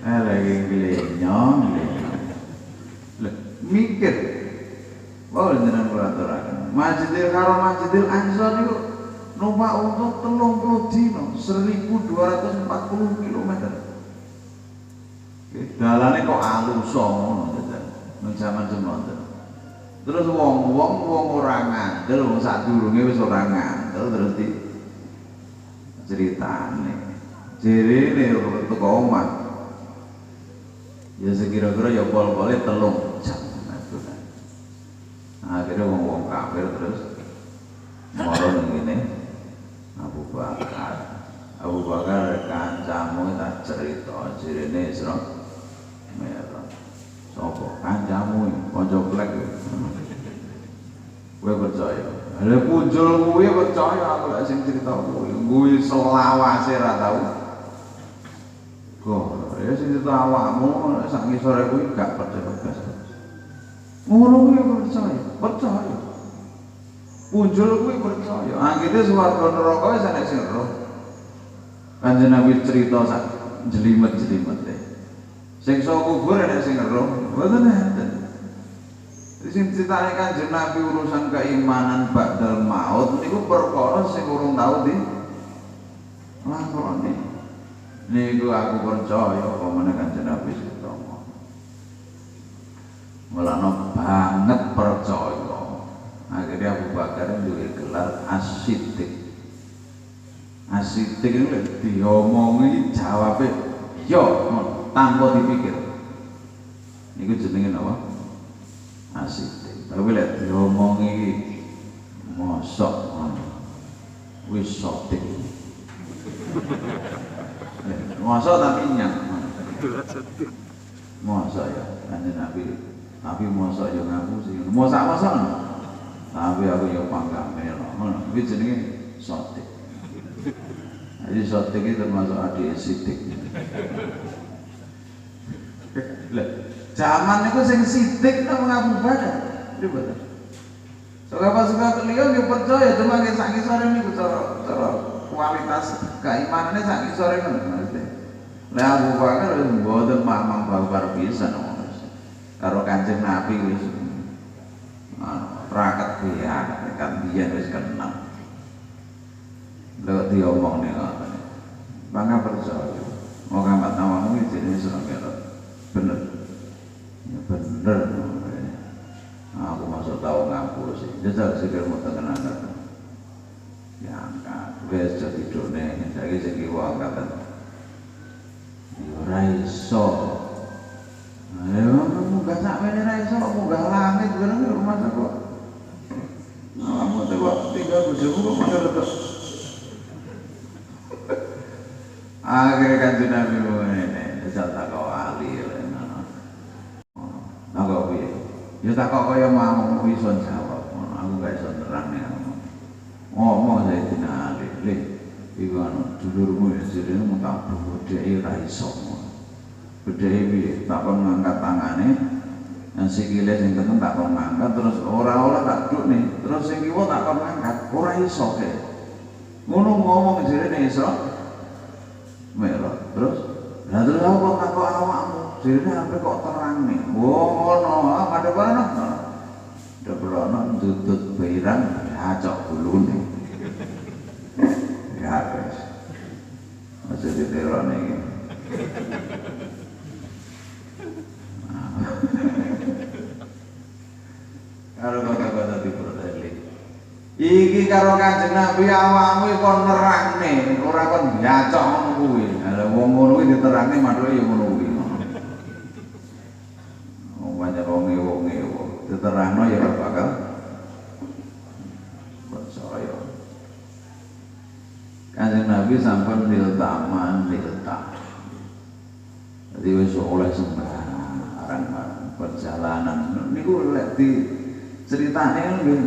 Lagi glenyong. Lah mikir. Oh jenengan kula aturaken. Masjidil Haram, Masjidil Aqsa niku numpak untuk 30 dino, 1240 km. Dalane kok alus ngono nang jaman semonten. Terus wong ora ngandel, wong sadurunge wis ora ngandel terus di ceritane. Jerene teko omah. Ya sekira-kira ya pol-pole 3 jam. Akhirnya wong kafir terus moro ngene Abu Bakar kancamu tak cerita jirene Isra Mi'raj. Sapa kancamu kanca plek kowe percaya? Lha punjul kuwi percaya aku lek sing cerita kuwi selawase ra tau. Kok ya sing cerita awakmu sak ngisore kuwi gak percaya. Ngono kuwi percaya. Punjul kuwi percaya. Akhire swarga neraka wis ana sing roh. Kanjeng Nabi cerita sak jelimet-jelimete. Siksa kubur ana sing roh, mboten enten. Sing critane Kanjeng Nabi urusan keimanan ba'dal maut niku perkara sing urung tau di lakoni. Niku aku percaya apa meneh Kanjeng Nabi cerita. Mulane banget percaya. Akhirnya Abu Bakar duwe gelar As-Siddiq. As-Siddiq itu diomongi jawabe iya tanpa dipikir. Niku jenenge napa? As-Siddiq. Tapi lek diomongi mosok wis sotik. Mosok tapi nyang. Mosok ya Kanjeng Nabi. Tapi mosok yo ngapusi. Mosok-mosok. Tapi aku yo panggah melo. Ngono kuwi jenenge sotik. Jadi Sotik itu termasuk adik Sidik. Lah, zaman itu sing Sidik nama Abu Bakar. Itu betul. Suka beliau dia percaya cuma nggak sangi sore ini cara kualitas keimanannya sangi sore kan maksudnya. Lah Abu Bakar mboten mamang babar pisan karo Kanjeng Nabi wis raket biyen kan biyen wis kenal. Lewat diomong nih ngoten. Bangga percaya. Muhammad Nawawi iki jenenge Rasulullah. Bener. Ya bener. Aku masuk tahu ngaku sih. Jajal sikil mau tenan kan. Ya angkat. Wes jadi done saiki sing kiwa angkatan. Yo ora iso. Ayo munggah sakmene ra iso munggah langit bener rumah kok. Kamu tengok tiga bojomu kok malah retok. Akhirnya Kanjeng Nabi ngene, jajal tak kau ahli ngono. Nah kok piye? Ya tak kok kaya mau iso jawab. Aku gak iso nerang ya. Ngomong Sayyidina Ali, "Le, iku anu dulurmu ya jenenge mung tak bedheki ra iso." Bedheki piye? Tak kon ngangkat tangane, yang sikile sing tengen tak kon ngangkat terus ora tak duk nih. Terus sing kiwa tak kon ngangkat, ora iso ke. Ngono ngomong jenenge iso. Merah. Terus aku kok takok awakmu. Jirine ape kok terang nih? Wah ngono, ada mana? Ada berono tutut beirang, acok bulune. Ya wes. Masih diterone iki. Karo kata-kata diproteksi. Iki karo Kanjeng Nabi awakmu kok nerangne, ora kon diacok ngono kuwi. Lah wong ngono kuwi diterangne mathuke ya ngono kuwi. Banyak wonge diterangno ya ora bakal percaya. Kanjeng Nabi sampun diltaman dilta. Jadi wis oleh sembarang perjalanan niku lek di ceritane nggih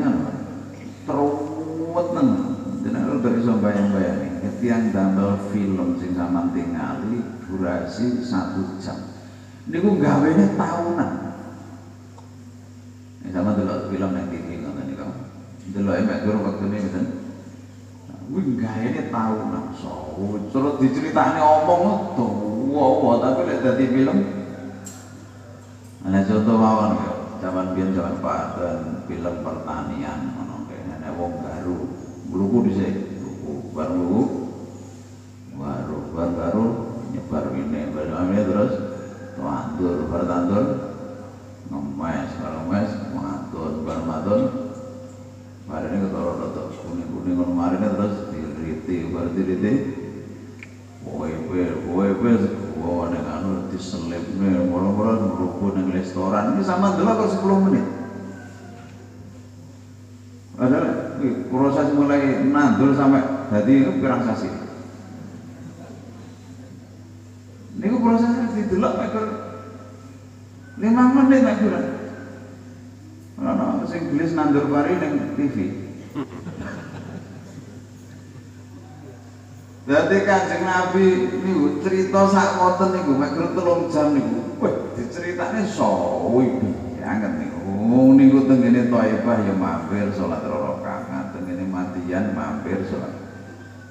teruwet nang jenenge ora iso bayang-bayang. Tiyang damel film sing sampean tingali durasi 1 jam. Niku gawene tahunan. Sama delok film yang TV ngoten niku. Delok mek guru wektune ngoten. Kuwi gaene tahunan so. Terus diceritakne omong tuwa tapi lek dadi film. Ana contoh mawon ya. Zaman biyen zaman Pak film pertanian ngono kene ana wong garu. Guluku dhisik. Baru nyebar ini terus tandur ngemes matun barene ketara kuning kemarin terus diriti nek anu diselipne moro-moro mlebu nang restoran iki sama delok kok 10 menit. Padahal proses mulai nandur sampai dadi pirang sasi. Niku prosesnya didelok mek 5 menit nek kurang. Ana sing gelis nandur pari ning TV. Dadi Kanjeng Nabi niku cerita sak wonten niku mek 3 jam niku. Wah, diceritane sawi banget niku. Niku tengene Thaifah ya mampir salat 2 rakaat, tengene Madian mampir salat.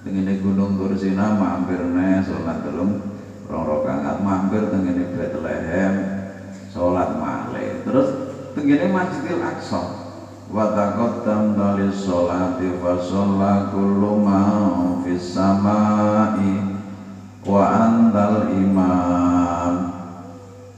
Tengene Gunung Tursina mampir salat 3 rakaat, mampir tengene Bethlehem salat malih. Terus tengene Masjidil Aqsa wa taqaddam dalis sholati fa shalla kullu ma fis samai wa antal imam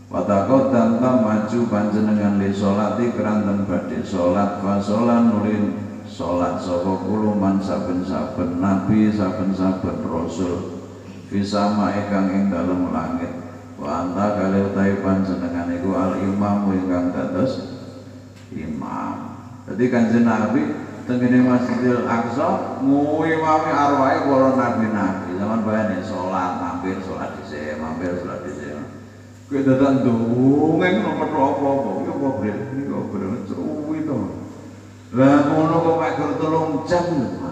wa taqaddam maju panjenengan li sholati keranten badhe sholat fa sholan nulin sholat sapa kuluman saben-saben nabi saben-saben rasul fi samai kang ing dalem langit wa anta kali utawi panjenengan iku al imam ingkang dados imam. Jadi Kanjeng Nabi tengene Masjidil Aqsa nguwi-wawi arwahe para nabi-nabi. Zaman bayane salat mampir salat dhisik, mampir salat dhisik. Kuwi dadak ndongeng nomor apa-apa. Iki apa bril? Iki kok bril cuwi to. Lah ngono kok mek 3 jam lho.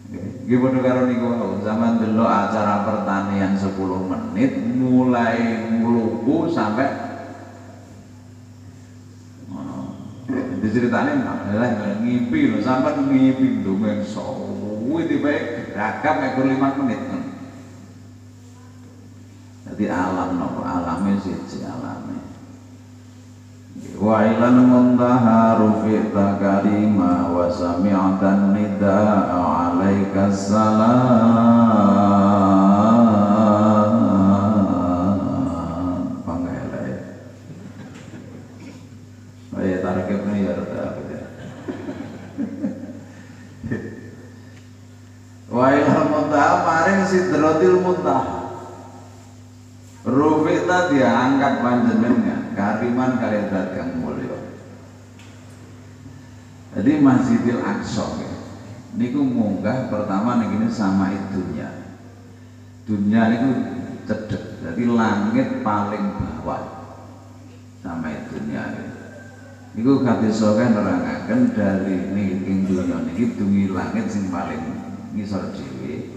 Nggih. Nggih padha karo niku zaman delok acara pertanian 10 menit mulai ngluku sampai diceritane malah ngipi lho sampean ngipi ndonga suwi tibae gagap mek 5 menit. Jadi alam nopo alame siji alame. Wa ilal muntaha rufi'ta kalima wa sami'atan nida'a alaika salam. Panggilai. Ayo tarik ini ya rada apa ya. Wa ilal muntaha maring sidratil muntaha. Rufita diangkat panjenengan kariman kalian zat kang mulya. Jadi Masjidil Aqsa niku munggah pertama niki sama dunya. Dunya niku cedhek. Jadi langit paling bawah sama dunya. Niku kadhesoke nerangaken dari niki dunya niki dungi langit sing paling ngisor dhewe.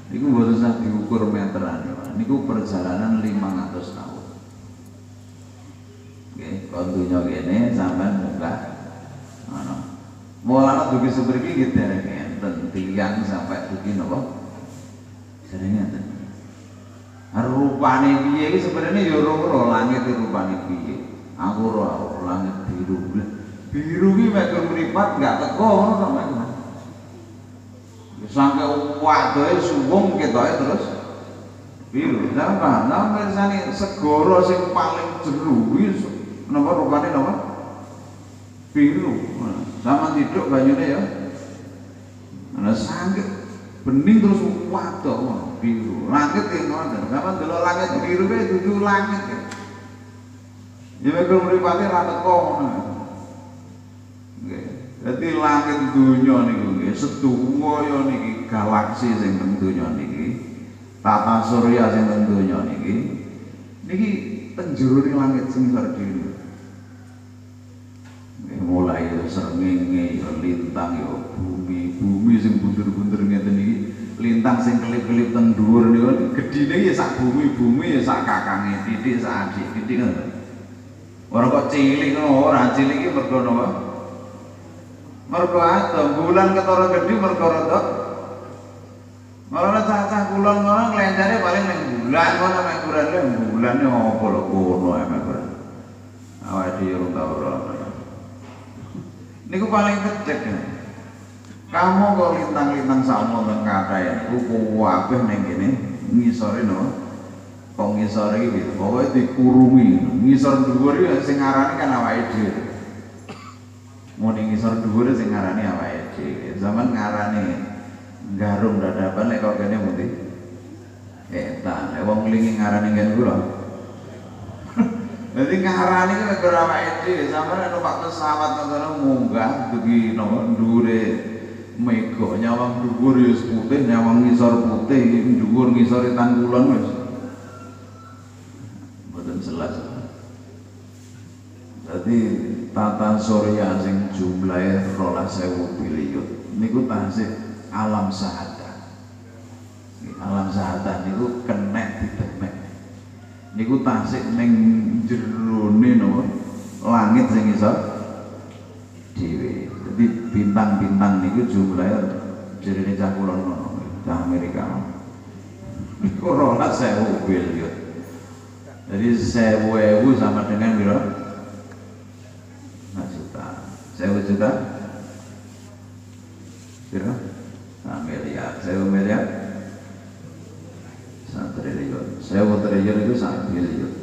Niku mboten usah diukur meteran. Niku perjalanan 500 tahun. Nggih, kon dunya kene sampean munggah. Ngono. Mulane dugi seperti iki dereng enten tiyang sampai dugi napa? Dereng enten. Rupane piye iki sebenarnya ya ora langit rupane piye. Aku ora langit biru. Biru ki mek mripat enggak teko ngono sampean. Sampai wadoe suwung ketoke terus biru. Napa? Nah mirsani segara sing paling jero kuwi napa rupane napa? Biru. Sama tiduk banyune ya. Ana sanget bening terus wadoh biru. Langit ki ngoten. Sampeyan delok langit biru kuwi dudu langit ya. Ya mek mripate ra teko ngono. Nggih. Dadi langit dunya niku nggih sedaya niki galaksi sing teng donya niki tata surya sing teng donya niki teng jero langit sing sardine. Mulai srengenge ya lintang ya bumi sing bunder-bunder ngeten iki lintang sing kelip-kelip teng dhuwur niku gedine ya sak bumi ya sak kakange titik sak adik titik ngono. Ora kok cilik ngono, ora cilik iki mergo napa? Mergo atom bulan ketara gedhi mergo rada malah cacah kulon ngono nglencare paling ning bulan ngono mek kurane bulane apa lho kono mek kurane awake dhewe ora ora niku paling kecek kamu kok lintang-lintang sakmono teng kathah niku kabeh ning kene ngisore no kok ngisore iki pokoke dikurungi ngisor dhuwur sing ngarani kan awake dhewe. Muni ngisor dhuwur sing ngarani awake dhewe. Zaman ngarani garum dadapan lek kok kene mundi. Etan, lek wong nglingi ngarani ngene kula. Dadi ngarani ki mek ora awake dhewe, sampeyan numpak pesawat ngono munggah dugi nomor dhuwure mega nyawang dhuwur ya putih, nyawang ngisor putih, dhuwur ngisor tan kulon wis. Mboten jelas. Dadi tata surya sing jumlahe 12.000 triliun niku tasih alam sahadah. Alam sahadah niku kenek didemek. Niku tasih ning jerone napa langit sing iso dhewe. Dadi bintang-bintang niku jumlahe jerene cah kulon ngono, cah Amerika. Niku 12.000 triliun. Jadi 1.000 sama dengan piro? 1 juta kira 1 miliar 1 miliar 1 triliun 1 triliun itu 1 triliun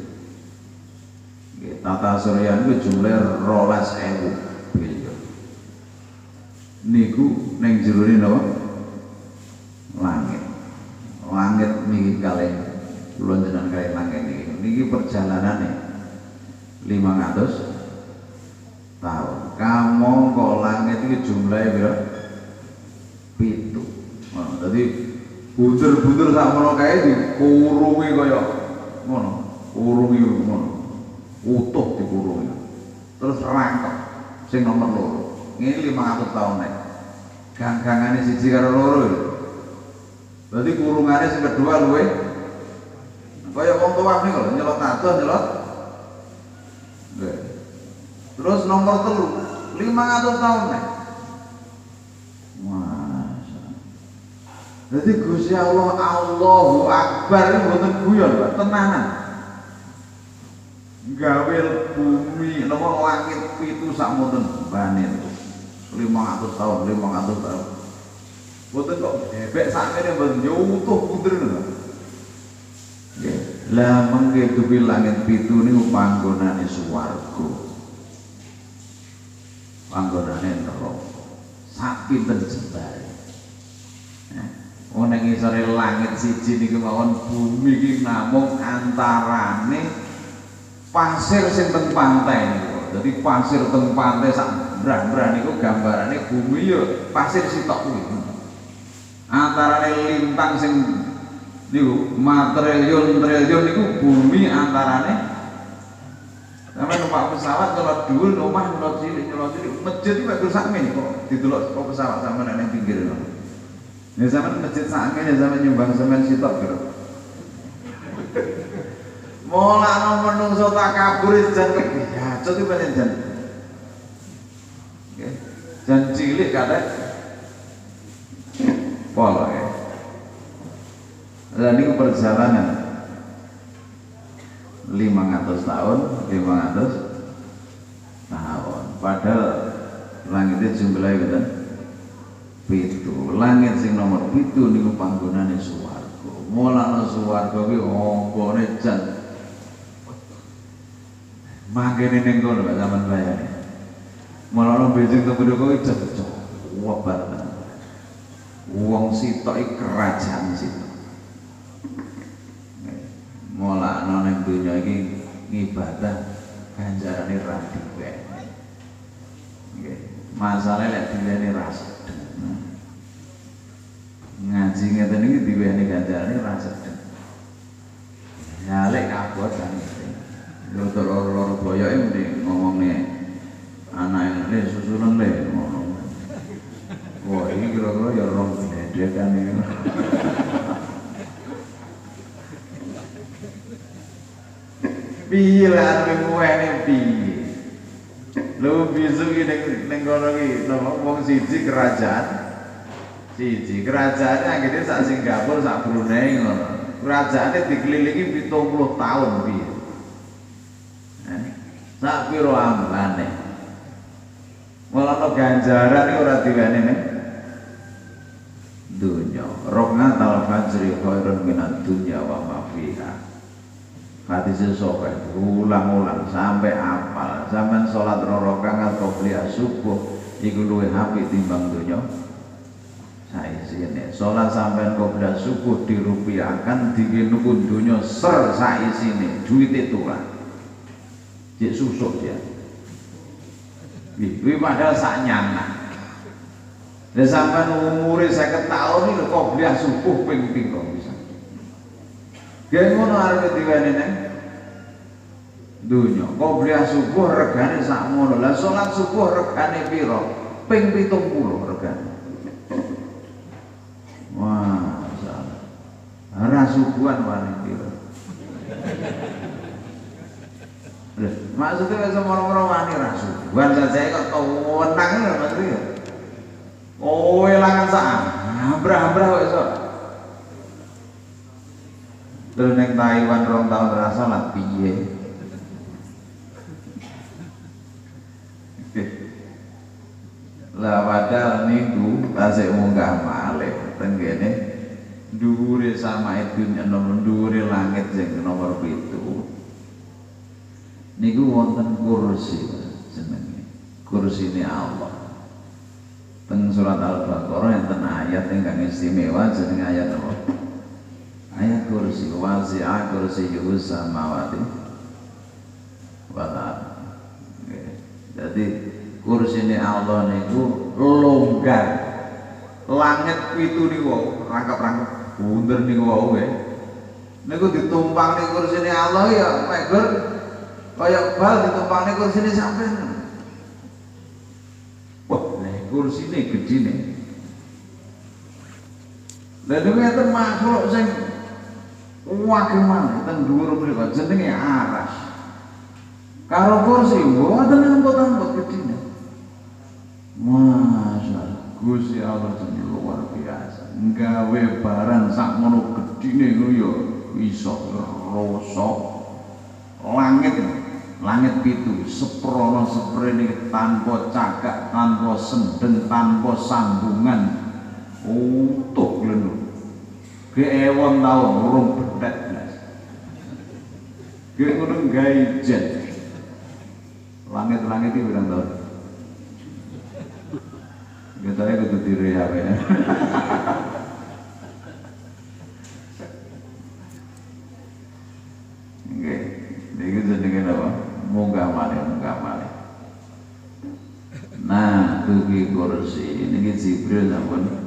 tata surya itu jumlah 12.000 triliun niku neng jerone napa langit niki kalih kula jenengan kalih langit niki perjalanane 500 tahun. Kamu kok langit itu jumlahnya berapa? 7. Jadi bunder-bunder sakmono kae dikurungi kaya ngono. Kurungi ngono. Utuh dikurungi. Terus rangkep sing nomor 2. Ini 500 tahun nek. Ganggangannya siji karo loro. Berarti kurungannya sing kedua luwe kaya wong tuwa niku lho nyelot adoh nyelot. Nggih. Terus nomor 3 500 tahun nih. Masya. Jadi Gusti Allah Allahu Akbar itu mboten guyon, Pak, tenanan. Gawe bumi nomor langit pitu sakmoten banin. 500 tahun, 500 tahun. Mboten kok bebek sakmene mboten yo utuh bunder lho. Nggih. Lah mengke duwi langit pitu niku panggonane swarga. Panggonane neraka. Sak pinten jembare. Ning ngisore langit siji niki mawon bumi iki namung antarane pasir sing teng pantai niku. Dadi pasir teng pantai sak brah-brah niku gambarane bumi ya pasir sitok kuwi. Antarane lintang sing niku triliun niku bumi antarane sampe numpak pesawat kalau dhuwur omah nyelot cilik masjid iki bagus sakmene kok didelok kok pesawat sampe ning pinggir lho. Ya sampe masjid sakmene sampe nyumbang semen sitok kira. Mulane menungso takabur jan kebiacut iki pancen jan. Nggih. Jan cilik kathek pola ya. Dan ini perjalanan 500 tahun. Padahal langitnya jumlahnya betul pitu. Langit sing nomor pitu niku panggonane swarga. Mulane swarga kuwi ompone jan mangkene ning kono Pak sampean bayani. Mulane benjing tembe kuwi cocok wabar. Wong sitok iki kerajaan sitok. Mulane ning donya iki ngibadah ganjarane ra diwek. Nggih. Masalahe lek dilene ra sedeng. Ngaji ngeten iki diwehne ganjarane ra sedeng. Ya lek kabot kan. Loro-loro boyoke mending ngomongne anake le susulan le ngono. Wah, iki kira-kira ya rong dedekan iki. Piye lah ngene piye. Lho bisu iki ning kono iki wong siji kerajaan. Siji kerajaane anggere sak Singapura sak Brunei ngono. Kerajaane dikelilingi 70 tahun piye. Sak piro ambane. Mulane ganjaran iki ora diwene ning dunya. Raqatul fajri khairun minad dunya wa ma fiha. Hadis sahih ulang-ulang sampai apal. Zaman salat 2 rakaat qobliyah subuh iku luwih apik timbang donya saisine. Salat sampean qobliyah subuh dirupiahkan dikinukun donya ser saisine, duwite turah. Cek susuk dia. Kuwi padahal sak nyana. Lah sampean umure 50 tahun iki qobliyah subuh ping pira bisa. Gen ngono arep diwene nang dunya. Qobliyah subuh regane sakmono. Lah salat subuh regane pira? Ping 70 regane. Wah, salah. Ora subuhan wani pira. Lha, maksudnya semono-mono wani ra subuhan saja kok wenang lho maksudnya. Oh, elangan sak. Ambrah-ambrah kok iso. Terus neng Taiwan 2 tahun ra salat piye? Lah padahal niku tasik munggah malih teng kene dhuwure sama dunya nomor dhuwure langit sing nomor 7. Niku wonten kursi jenenge. Kursine Allah. Teng surat Al-Baqarah enten ayat ingkang istimewa jenenge ayat apa? Ayat kursi wasi'a kursiyyuhu samawati wal ardh. Jadi kursine Allah niku longgar. Langit pitu niku rangkap-rangkap bunder niku wae. Niku ditumpang ning kursine Allah ya megur kaya bal ditumpang ning kursine sampean. Wah, kursine gedine. Lha niku enten makhluk sing wageman ten dhuwur mriku jenenge aras. Karo kursi mboten ampun-ampun gedine. Masyaallah, Gusti Allah jenenge luar biasa. Nggawe barang sakmono gedine ngono ya iso rasa. Langit pitu seprono seprene tanpa cagak, tanpa sendeng, tanpa sambungan. Untuk lho. Ge ewon taun urung betet blas. Ge ngono gawe jet. Langit-langit iki pirang taun? Getane kudu direhab ya. Nggih, iki jenenge apa? Munggah malih. Nah, dugi kursi niki Jibril sampun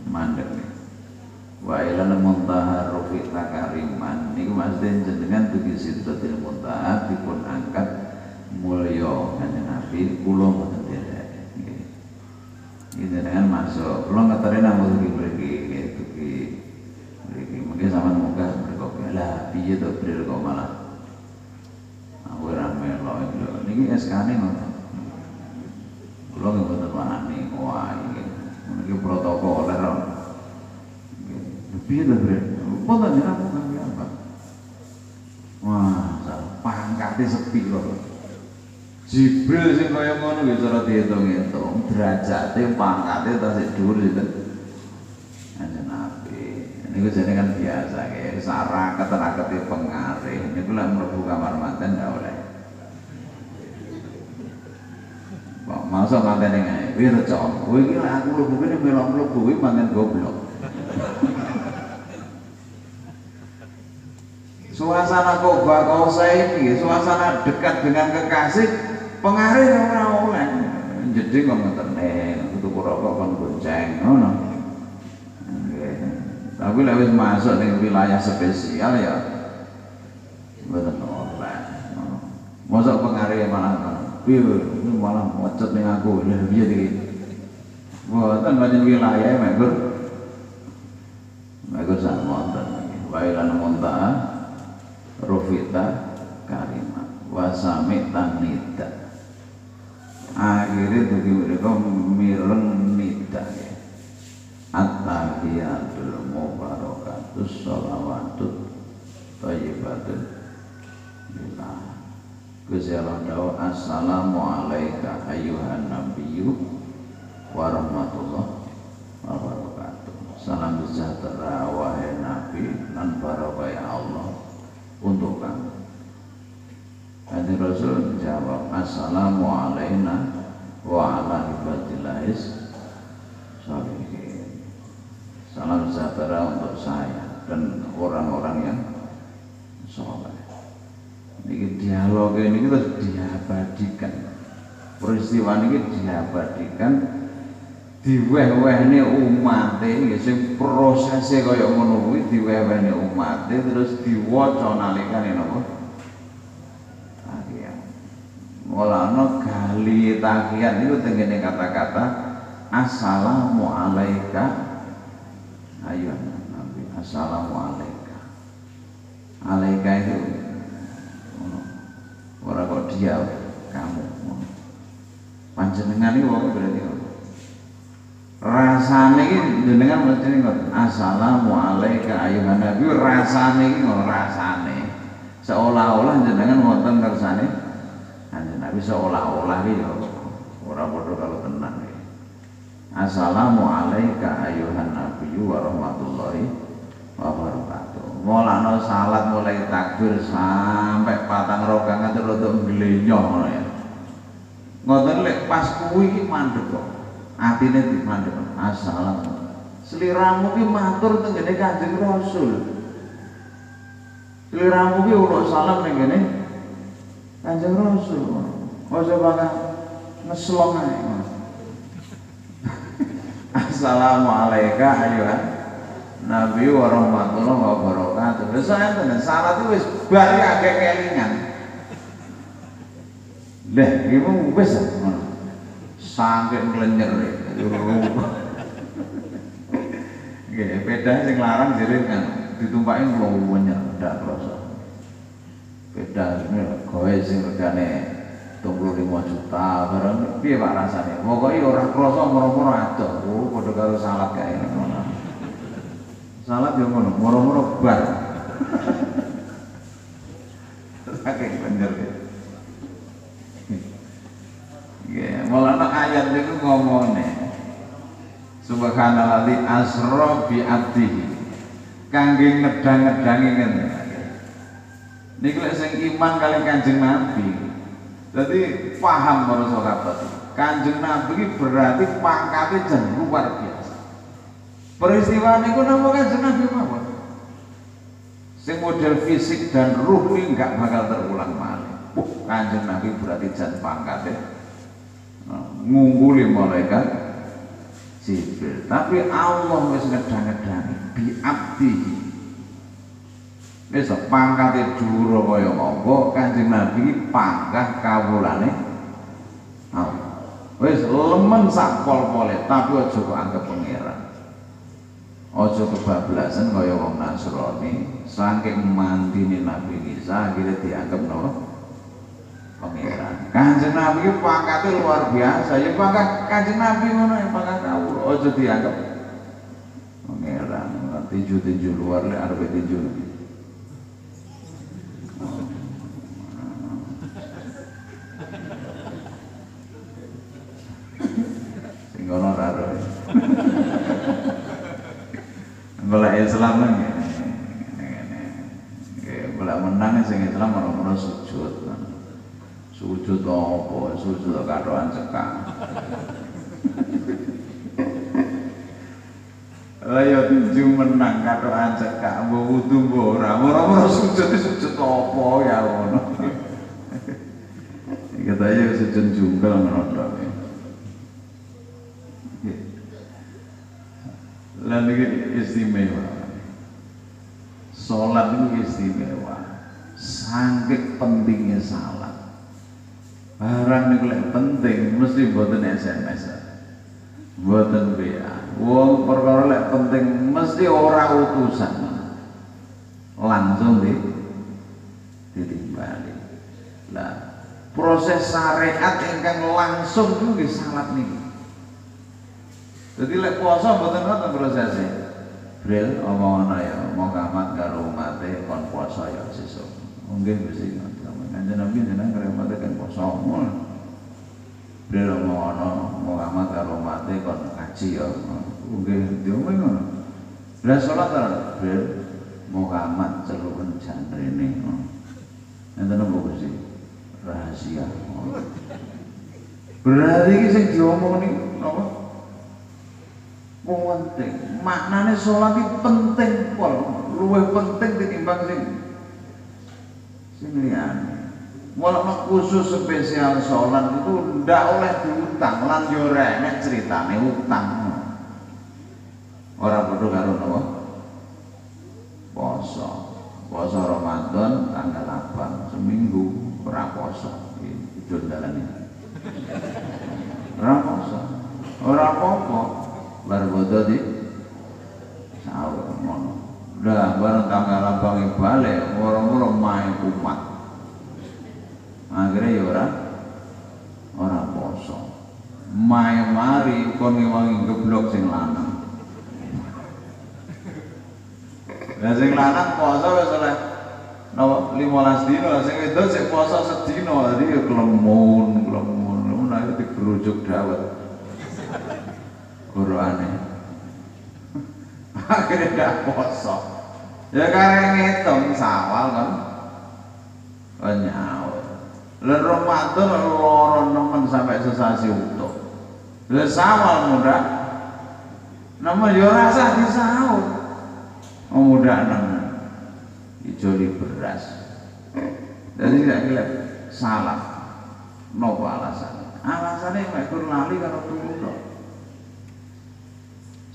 mandek. Wa ilal muntaha rafiqa kariman niku maksudnya jenengan dugi Sidratil Muntaha dipun angkat mulya kanjeng Nabi kula mboten derek. Nggih. Iki jenengan masuk kula ngeteri namung dugi mriki dugi mriki mungkin sampean munggah mergo lah piye to Bril kok malah aku ora melok lho niki SK-ne ngoten. Kula mboten wani wah iki protokol ora. Piye to, Bre? Apa ta jenengan kangge apa? Wah, pangkate sepi lho. Jibril sing kaya ngono nggih cara diitung-itung, derajate pangkate tasih dhuwur sinten? Kanjeng Nabi. Niku jane kan biasa nggih, sarang keterakete pengarih. Niku lek mlebu kamar manten ndak oleh. Kok masa mantene ngae, kuwi recok. Kowe iki lek aku mlebu kene melok-melok kuwi manten goblok. Suasana koba kausai ini, suasana dekat dengan kekasih, pengaruh orang oleh. Jadi kok ngetene, tuku rokok kon gonceng, ngono. Tapi lek wis masuk ning wilayah spesial ya mboten oleh. Mosok pengaruh malah piye malah mocet ning aku, lha piye iki? Mboten pancen wilayah Megur sak wonten. Wa ilal muntaha Rufita karimat wasami tanida akhirnya dugi mereka mireng nida ya at-tahiyatul mubarakatus sholawatut thayyibatun billah Gusti Allah dawuh assalamu alayka ayyuhan nabiyyu wa rahmatullah wa barakatuh. Salam sejahtera wahai nabi lan barokah ya Allah untuk kamu. Kanjeng Rasul menjawab assalamu alaina wa ala ibadillahis sholihin. Salam sejahtera untuk saya dan orang-orang yang soleh. Ini dialog ini kita diabadikan. Peristiwa ini diabadikan diweh-wehne umate nggih sing prosese kaya ngono kuwi diweh-wehne umate terus diwaca nalikane napa tahiyat. Mulane gali tahiyat niku tengene kata-kata assalamu alayka ayyuhan nabi. Assalamu alayka. Alayka itu ngono. Ora kok dia kamu. Panjenengan iki wong berarti rasane iki jenengan mesti ngoten assalamu alayka ayyuhan nabi rasane iki ngono rasane seolah-olah jenengan wonten kersane kanjeng Nabi seolah-olah iki ora padha karo tenan iki assalamu alayka ayyuhan nabi wa rahmatullahi wa barakatuh. Mulane salat mulai takbir sampai 4 rakaat terus nglenyoh ngono ya ngoten lek pas kuwi iki mandeg kok atine dimandhep assalamu sliramu ki matur teng ngene Kanjeng Rasul sliramu ki ora salam ning ngene Kanjeng Rasul ojo bakal ngeslong ae assalamu alayka ayyuhan nabi wa rahmatullahi wa barakatuh. Wis enten salat wis bar akeh kelingan lha iki wis ngono sampai nglenyer Nggih, beda sing larang jere kan ditumpaki mlowonyer ndak krasa. Beda ini kowe sing regane 25 juta barang piye Pak rasane? Pokoke ora krasa moro-moro adoh. Oh, padha karo salad kae ngono. Salad yo ngono, moro-moro bar. Saking bener ya. Nggih, mulane ayat niku ngomongane Subhanalladzi asra bi abdihi. Kangge ngedang-ngedangi ngene. Niki lek sing iman kali Kanjeng Nabi. Dadi paham para sahabat. Kanjeng Nabi iki berarti pangkate jan luar biasa. Peristiwa niku napa Kanjeng Nabi mawon. Sing model fisik dan ruh ini enggak bakal terulang malih. Kanjeng Nabi berarti jan pangkate ngungguli malaikat Jibril. Tapi Allah wis ngedang-ngedangi bi abdihi. Wis pangkate dhuwur kaya apa Kanjeng Nabi iki panggah kawulane Allah. Wis lemen sak pol-pole tapi aja kok anggap pangeran. Aja kebablasan kaya wong Nasrani saking mantine Nabi Isa akhirnya dianggap napa pangeran. Kanjeng Nabi iki pangkate luar biasa. Ya pangkat Kanjeng Nabi ngono ya pangkat kawula aja dianggap pangeran. Tinju-tinju luar lek arep tinju. Sing ngono ra ro. Bola Islam ngene. Bola menang sing Islam ora sujud. Sujud apa? Sujud katokan cekak. Ayo tinju menang katokan cekak, mbok wudu mbok ora. Ora sujud apa ya ngono. Katanya sujud jungkel ngono. Lan iki istimewa. Salat itu istimewa. Saking pentingnya salat. Barang niku lek penting mesti mboten SMS. Mboten WA. Wong perkara lek penting mesti ora utusan. Langsung ditimbali. Lah, proses syariat ingkang langsung niku nggih salat niki. Jadi lek puasa mboten ngoten prosese. Bril omongono ya, mau kamat karo umate kon puasa ya sesuk. Nggih Gusti. Kanjeng Nabi jenengan karo umate kan puasa. Bril omongono mau kamat karo umate kon kaji ya. Nggih diomong ngono. Lah salat ta Bril mau kamat celuken jantrene. Enten apa Gusti? Rahasia. Berarti iki sing diomong niku napa? Penting, maknanya sholat itu penting pol, luwih penting ditimbang sing liyane. Walau khusus spesial sholat itu ndak oleh diutang, lan yo renek ceritane utang. Ora padha karo napa? Poso. Poso Ramadan tanggal 8, seminggu ora poso. Itu dalane. Ora poso. Ora apa-apa. Barbodo di sahur ngono. Udah bareng tanggal lambange balik, orang-orang main kumat. Akhirnya ya ora poso. Main mari kon ngewangi geblok sing lanang. Lah sing lanang poso wis oleh napa 15 dina, sing wedok sik poso sedina, dadi ya klemun. Menawa digerujuk dawet. Qur'ane akhirnya gak poso ya karena ngitung sawal kan nyawa dan Ramadan loro nemen sampai sesasi utuh dan sawal muda nama ya rasa di sahur muda nemen ijoli beras jadi tidak kelihatan salah nopo alasannya mekur lali kalau turun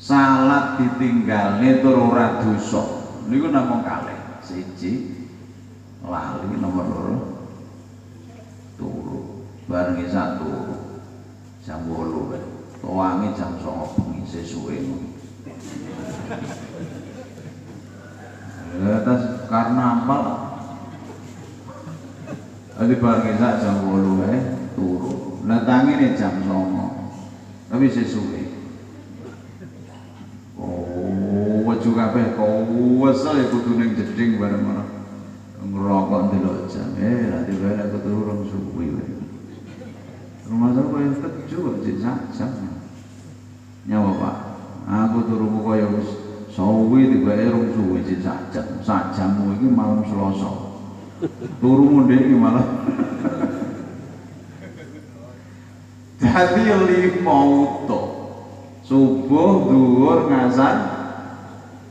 salat ditinggalne tur ora dosa. Niku namung kalih. Siji lali nomor loro turu. Bareng isa turu. Jam 8 wae. Tuwangi jam 09.00 sesuke. Atas karena apa? Tadi bareng isak jam 8 turu. Lah tangine jam 09. Tapi sesuai. Oh, weju kabeh kowesel ya kudu ning jeding bareng ngono. Ngerokok ndelok jam. Nanti bae aku turu rong suwi wae. Rumah saya yang keju aja jam. Nyawa Pak. Aku turu kaya wis suwi tiba-tiba rong suwi jam. Sak jammu iki malam Selasa. Turu munde iki malah. Jadi 5 waktu. Subuh, zuhur, ngasar,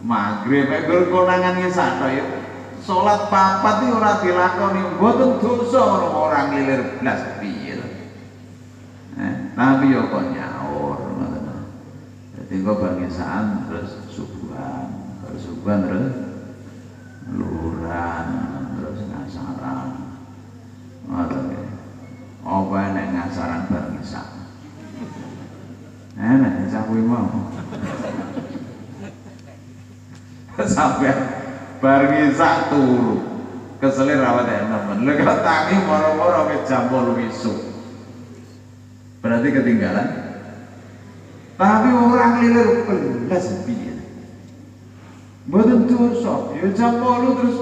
maghrib, gur konangan ngisak ya. Salat papat iki ora dilakoni, mboten dosa orang ngilir blas piye. Tapi yo kok nyaur ngoten. Dadi kok bangisaan terus subuhan, terus luran, terus ngasaran. Ngoten ya. Apa nek ngasaran bangisan? Nek isak kuwi mau. Sampai bangisan turu. Kesele rawat enak. Lha kok tangi moro-moro ke jam 8 isuk. Berarti ketinggalan. Tapi orang lilir belas piye. Mboten dosa, ya jam 8 terus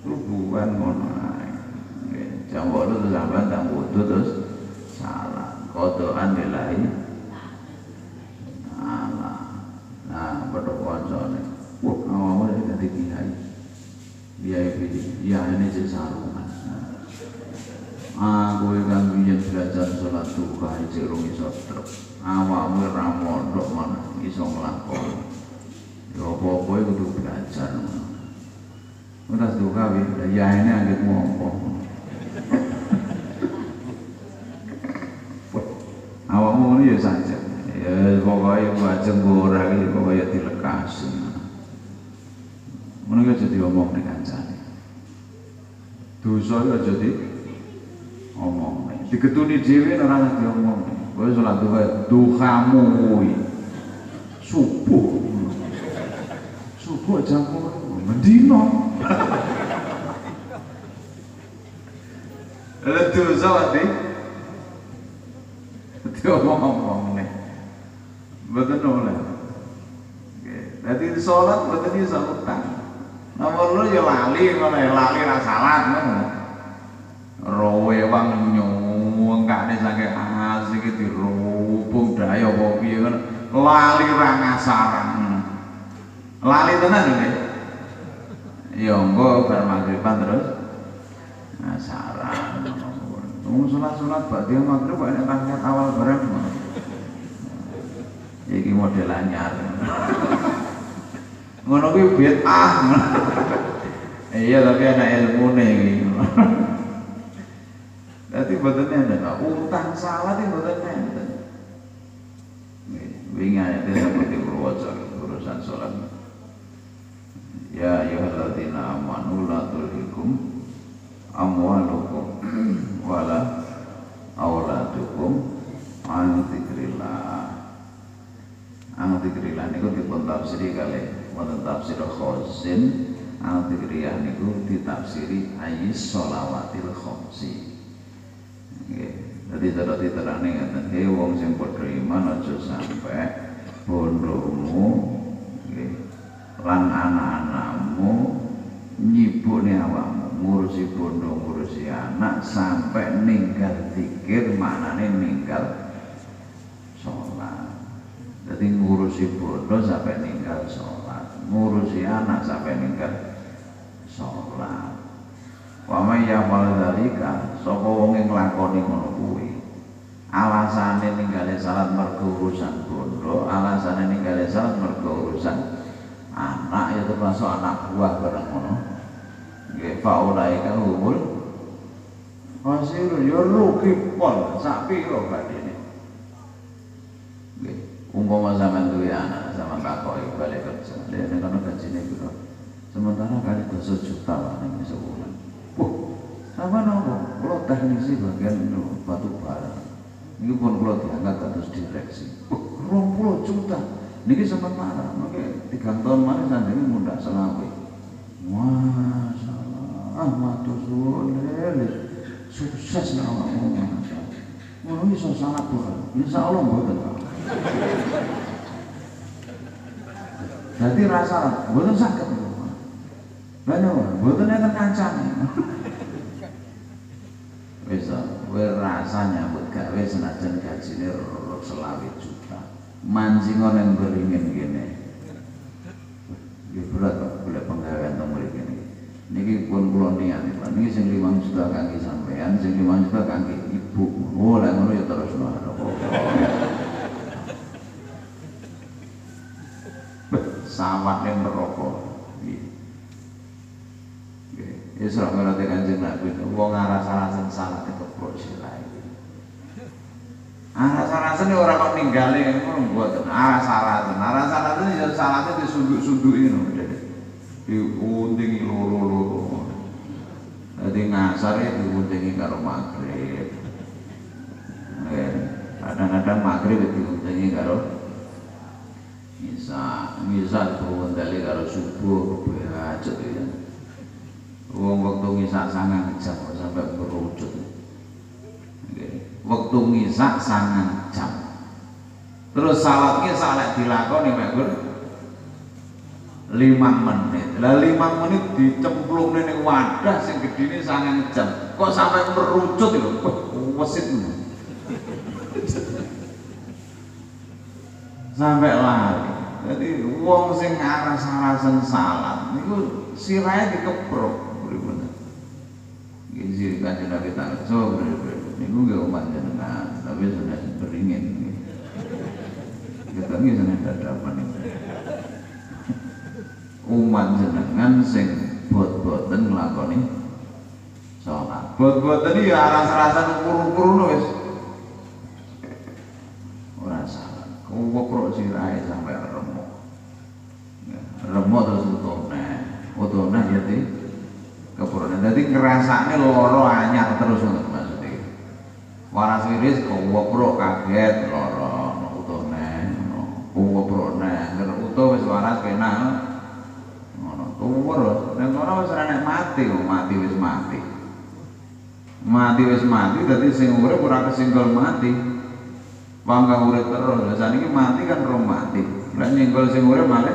rubuhan ngono ae. Jam 8 terus sampean tak wudu terus salah. Kodokan lillahi. Allah. Nah, padha kancane. Wah, awak iki dadi kiai. Kiai ini sing sarungan. Aku kan biyen belajar salat duha iki rung iso trep. Awakmu ora mondok mana iso nglakoni. Ya apa-apa kudu belajar. Ora duha wae, ya ini anggit ngomong. Awakmu ngono ya saja. Ya pokoke wajeng ora iki pokoke dilekasi. Ngono aja diomong ning kancane. Dosa aja omong, diketuni dhewe ora usah diomong. Kowe salat duhamu kuwi subuh jam 8 mendino. Lha dosa wae. Diomong-omong nek. Mboten oleh. Dadi salat mboten iso utang. Nomor loro ya lali ngono ya, lali ra salat ngono. Rowe wang nyungkane saking asik dirubung daya apa piye ngono. Lali ra ngasaran. Lali tenan lho. Ya engko bar maghriban terus ngasaran. Wong salat-salat badhe magrib kok nek rakaat awal bareng. Iki model anyar. Ngono kuwi bid'ah. Iya tapi ana ilmune iki. Dadi mboten enten utang salat iki mboten enten. Wingi ayat seperti waca urusan salat. Ya ayyuhalladzina amanu la tulhikum amwalukum wala auladukum an dzikrillah. An dzikrillah niku dipun tafsiri kalih wonten tafsir Khazin. An dzikriyah niku ditafsiri ayis sholawatil khamsi. Nggih. Dadi diterane ngaten, he wong sing padha iman aja sampe bondomu nggih lan anak-anakmu nyibukne awakmu ngurusi bondo ngurusi anak sampai ninggal zikir, maknane ninggal sholat. Jadi ngurusi bondo sampai ninggal sholat, ngurusi anak sampai ninggal sholat. Wa may ya'mal dzalika, sapa wong sing nglakoni ngono kuwi alasane ninggale salat mergo urusan bondo, alasane ninggale salat mergo urusan anak, ya termasuk anak buah barang ngono. Nggih, faulaika humul khasirun, ya rugi pol sak pira badine. Nggih, umpama sampean duwe anak, sampean takoki balik kerja, lha nek ana gajine pira? Sementara kali 2 juta wae ning sebulan. Sama nopo, kalau teknisi bagian batu bara, ini pun kalau diangkat terus direksi. 20 juta, Niki sementara, mungkin 3 tahun mana sandini muda selawi. Masya Allah, matur suwun lele, sukses lah awakmu. Ngono iso salat ora? Insyaallah mboten. Dadi rasa mboten saged. Banyak mboten enten kancane. Wis rasanya buat gawe senajan gajine 20 juta. Manjingan yang beringin gini berat kok boleh penggawean temu gini niki pun kula niat niki sing 5 juta kangge sampean sing 5 juta kangge ibu lek ngono ya terus sawat yang merokok ya serah ngerti Kanjeng Nabi wong aras-arasen salat keprok sirai aras-arasen orang kok ninggalin ngono mboten aras-arasen ya salate disunduk-sunduki ngono diundingi loro-loro dadi ngasar ya diundingi karo magrib kadang-kadang magrib diundingi karo misa diundingi karo subuh kebehacut ya wong wektu misa 9 jam sampai merucut waktu ngisak 9 jam terus salatnya salat dilakoni mek 5 menit lah 5 menit dicemplung ning wadah sing gedine 9 jam kok sampai merucut lho wesit sampai lari jadi wong sing aras-arasen salat niku sirahe dikeprok bener gizi Kanjeng Nabi tak so niku nggih umat jenengan tapi sudah beringin kita ini sudah dadapan umat jenengan sing bot-boten nglakoni salat bot-boten iki ya aras-arasan ukur-ukur wis ora salah kuwok sirahe sampai remuk terus utone jadi kepurunan jadi ngerasanya loro anyar terus maksudnya waras wiris kuwok kaget loro utone kuwok nek utuh wis waras penak ngono tuwur nek ora wis ora nek mati wis mati dadi sing urip ora kesinggol mati pangga urip terus lha saniki mati kan rom mati lek nyenggol sing urip malih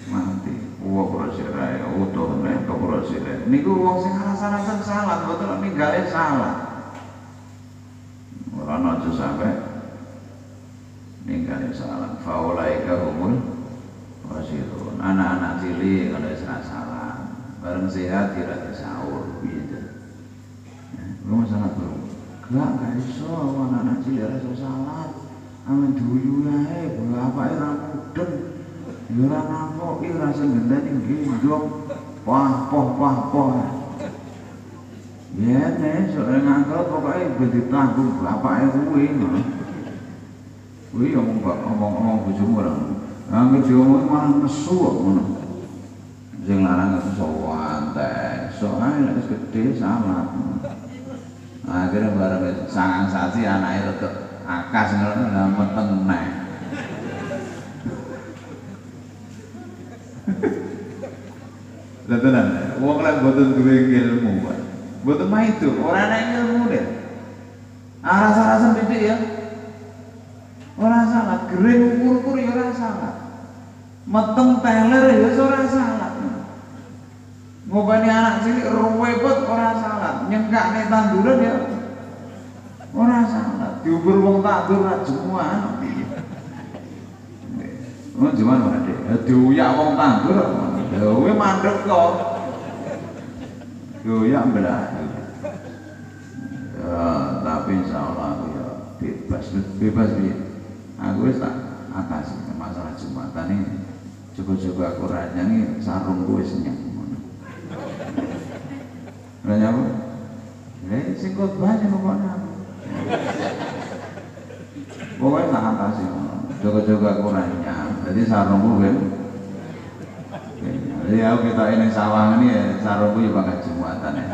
mati kuwok sirahe utuh nek kepuro sirahe niku wong sing aras-arasen salat mboten ninggale salat ora ana sampe ninggale salat faulaika humul wasirun anak-anak cilik kalau isra salat bareng sehat kira sahur gitu lu salat bro gak iso anak-anak cilik ora iso salat amen duyu ae bapake ra mudeng ya ora napoki ora sing gendeni gendong pah. Ya nek sok ngangkat pokoke ben ditanggung bapake kuwi. Kuwi omong bojomu ora. Angger diomong malah nesu kok ngono. Sing larang sowan teh, sok ae nek wis gedhe salat. Akhirnya bareng sangang sasi anake rodok akas ngono lha meteng neh. Tenan, wong lek boten duwe ilmu, boten mah itu, ora ana ilmu deh. Aras-arasan titik ya. Ora salah, gering ukur-ukur ya ora salah. Meteng teler ya ora salah. Ngobani anak cilik ruwepet ora salah, nyengkakne tanduran ya ora salah. Diukur wong tandur ra jemuan. Oh, jemuan ora Dek. Diuyak wong tandur. Kowe mandek kok. Yo ya belah. Ya, tapi insyaallah aku ya bebas piye. Aku wis tak atasi masalah Jumatan ini. Coba-coba aku ranyangi sarungku wis nyek ngono. Lah nyapa? Lah sing khotbah pokoknya. Pokoknya tak atasi ngono. Coba-coba aku ranyang. Jadi sarungku wis ya kita ini sawang ini ya sarungku ya banget Jumatan ya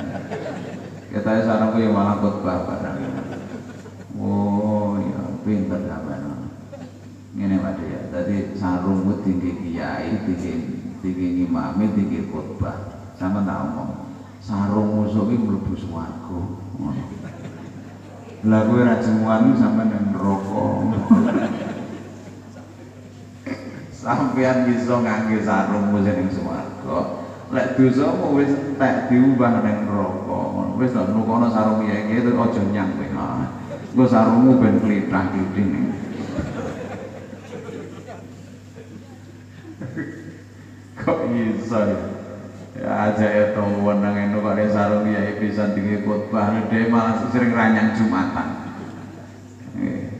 kita sarungku ya malah khotbah barang oh ya pinter sampean ngene sarungmu tinggi kiai, tinggi ngimami, tinggi khotbah. Sama tak omong, sarung musuh iki mlebu swarga. Lah kowe ra jemuan sampe nang neraka. Sampeyan bisa ngangge sarungmu sing swarga. Lek dosamu wis entek diubah nang neraka. Wis tak nukono sarung kiai terus aja nyang kowe. Engko sarungmu ben klithah-klithing. Kok iso ya aja itu wenang eno kok sarung kiai pisan tinggi khotbah dhewe malah sering ranyang Jumatan.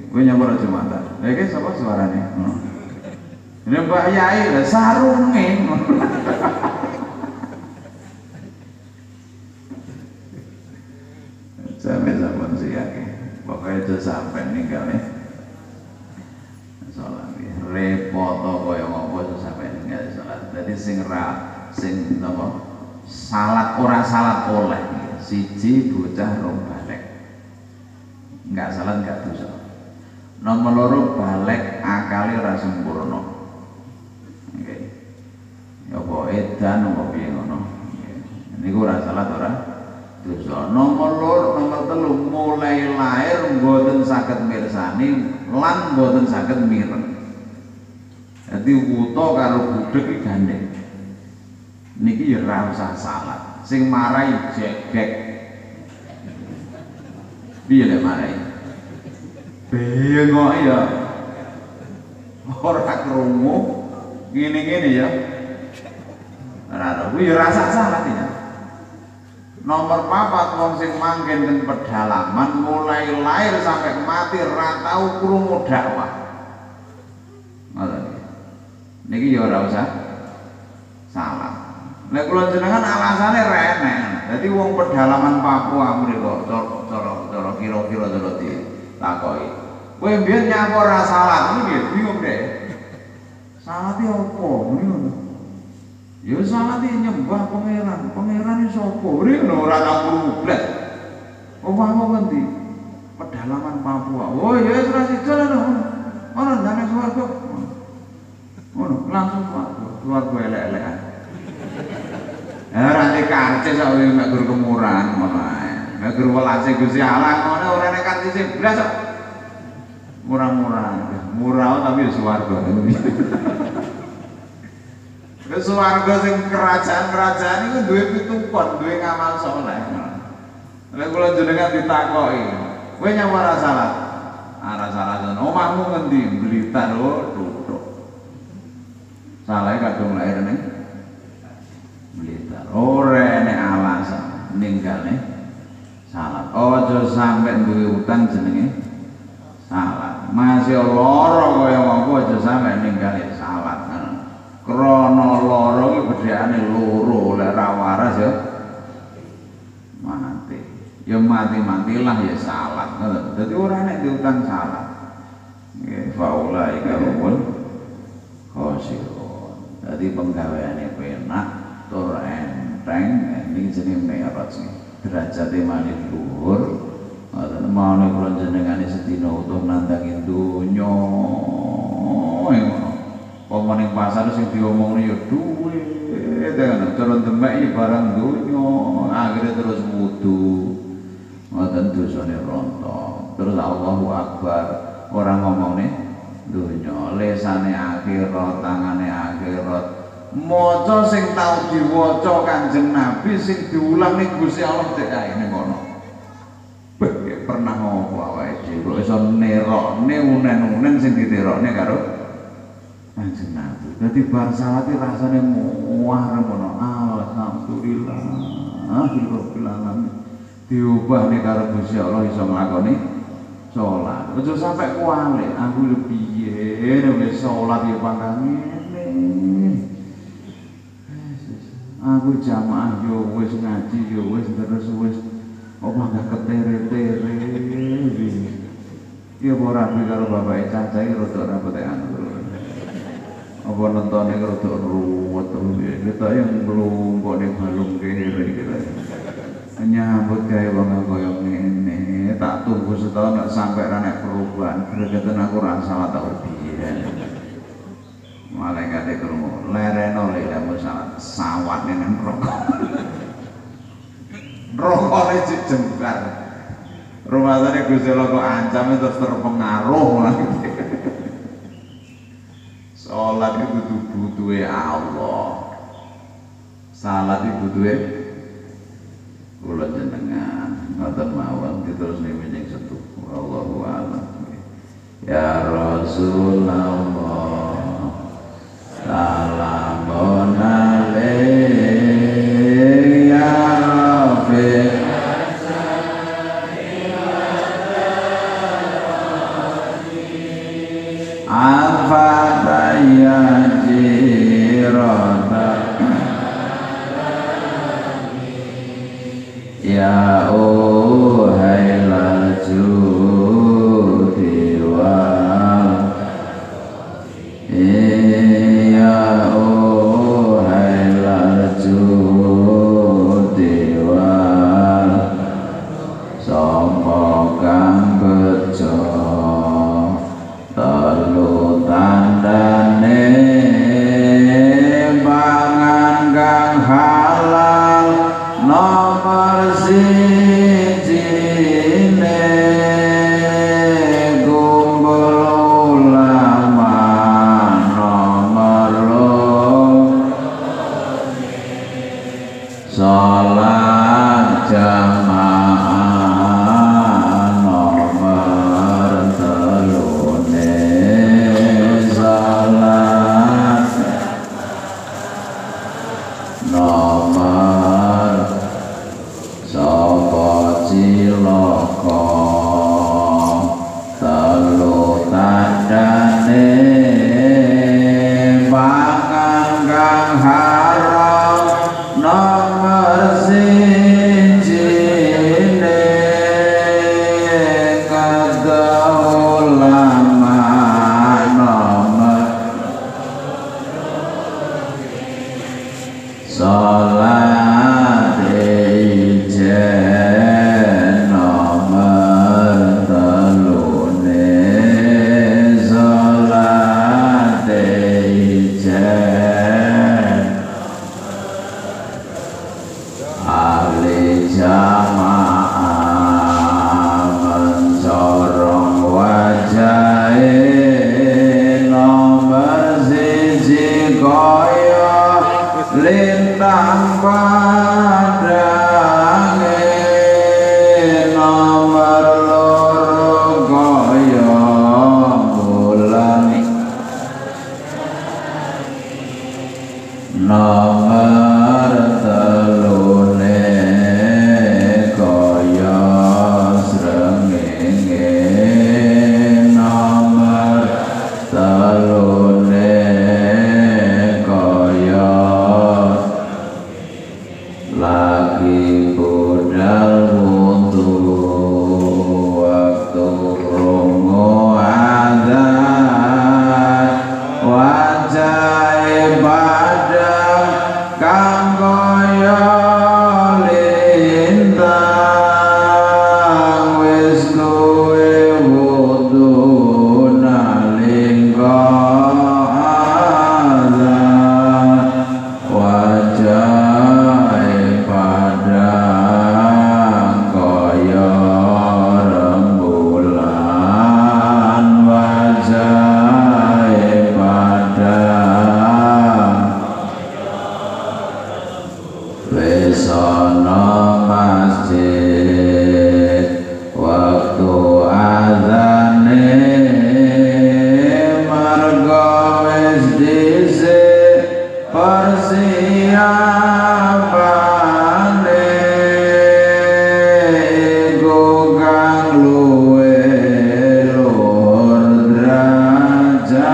Kowe nyamper Jumatan. Lha iki sapa suarane? Ini Mbak Yai lah sarunge. Sampai zaman siake. Pokoknya itu sampai ninggal nih. Salat repot kaya ngopo sampai ninggal salat. Jadi sing napa salat ora salat oleh siji bocah rong balik enggak salat enggak dosa nomor loro balik akali ora sempurna nggih ya apa edan apa piye ngono niku ora salat ora dosa nomor loro nomor telu mulai lahir mboten saged mirsani lan mboten saged mireng dadi wuta karo budhek iki gandeng niki ya ora usah salat sing marai jegek piye lek marai bengok ya ora krungu ngene-ngene ya ora kuwi ya rasa salat ya nomor 4 wong sing manggen ten pedalaman mulai lahir sampai mati ora tau krungu dakwah ngoten niki ya ora usah salat. Nek kula jenengan alasane reneng. Dadi wong pedalaman Papua mriko cara kira-kira cara ditakoki. Kowe mbiyen nyapa ora salat iki bingung deh. Salat iki opo? Ngono. Ya salat iki nyembah pangeran. Pangeran iki sapa? Mriko ora tau blas. Omahmu ngendi? Pedalaman Papua. Oh ya wis ora sida lho. Ono ndane swarga. Ono langsung swarga elek-elekan. Ora nek karcis kok mek guru kemurahan ngono ae. Mek guru welase Gusti Allah ngono ora nek karcis blas kok. Murah-murah. Murah tapi ya swarga. Wis swarga sing kerajaan-kerajaan iku duwe pitukon, duwe ngamal saleh. Lek kula jenengan ditakoki, kowe nyapa ora salat? Ora salat. Omahmu ngendi? Blitar lho, tutuk. Salahe kadung lair ning Blitar. Ora nek alasan ninggale salat. Aja sampe duwe utang jenenge salat. Masih lara kaya ngopo aja sampe ninggale salat. Krana lara iki bedhekane loro, lek ra waras ya mati. Ya mati-matilah ya salat. Dadi ora nek diutang salat. Nggih, faulai humul khosirun. Dadi penggaweane penak tur enteng ini jenenge mi'raj derajate malih luhur ngoten mawon kula jenengane sedina utuh nandangi donya ngono apa ning pasar sing diomongne ya duwe tenan cara demek iki barang donya akhire terus wudu ngoten dosane rontok terus Allahu Akbar ora ngomongne donya lesane akhirat tangane akhirat maca sing tau diwaca Kanjeng Nabi sing diulang ning Gusti Allah dekae ning kono. Pernah ngopo awake dhewe kok iso nerokne unen-unen sing diterokne karo Kanjeng Nabi. Dadi bar salat rasane muah remono. Alhamdulillah. Rabbil alamin. Diubah nih karo Gusti Allah iso nglakoni salat. Aja sampe kuwale aku lho piye nek salat ya pangkane. Aku jamaah yo wis ngaji yo wis terus wis apa gak ketere-tere ya ora rapi karo bapake cacahe rada rapetekan apa nontone rada ruwet kita yang mlumpuk ning balung kere kita nyambut gawe wong kaya ngene tak tunggu setahun nek sampe ra nek perubahan gregetan aku ra salah tak piye Malaikate krungu lereno lelamu sawat ning rokok. Rokokne jembar. Rumatane Gusti Allah kok ancame terus terpengaruh lagi. Salat itu butuhe Allah. Salat itu butuhe kula jenengan. Ngoten mawon terus ning setuh. Wallahu a'lam. Ya Rasulullah salamun alaik ya Rafiq al-fataya jirata ya uhailal judi wal ya uhailal judi wal sapa kang bejo telu tandane pangan kang halal nomor sijine kumpul ulama nomor loro salat jamaah nomor telune salat nomor sapa cilaka telu tandane pangan kang haram nomor sijine kata ulama nomor salat ijen nomor telune salat ijen ahli jamaah mencorong wajahe nomor siji kaya lintang padange nomor loro kaya bulan nomor telune kaya srengenge nomor telune kaya lagi budal wudu waktu rungu adzan wajah padang kang kaya lintang wis kowe wudu nalika adzan wajah padang kaya rembulan wajah padang wis ana masjid waktu adzane marga wis dhisik persiapane iku kang luwe luhur derajate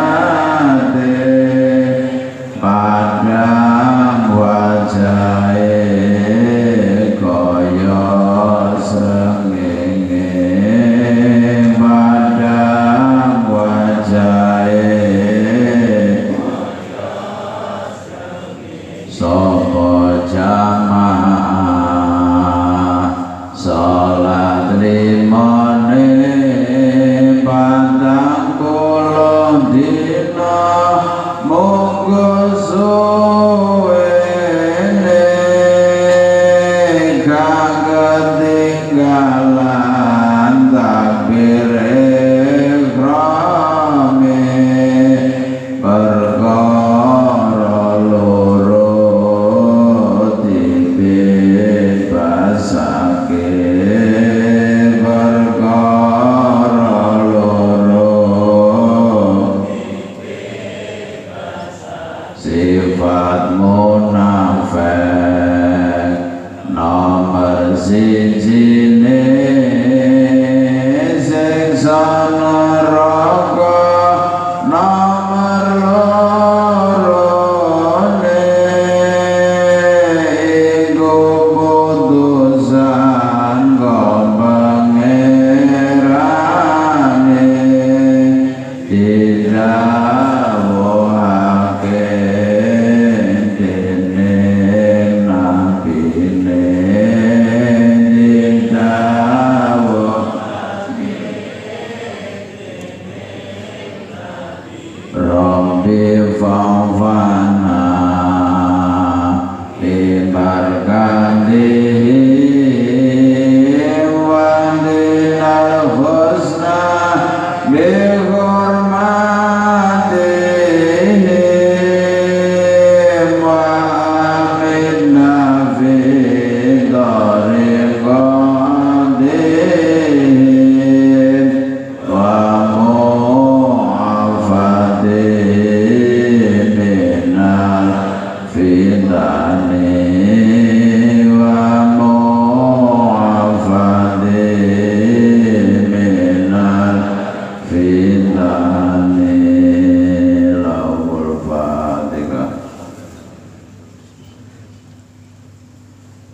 padang wajahe kaya srengenge padang wajahe sapa jamaah salat limane patang puluh dina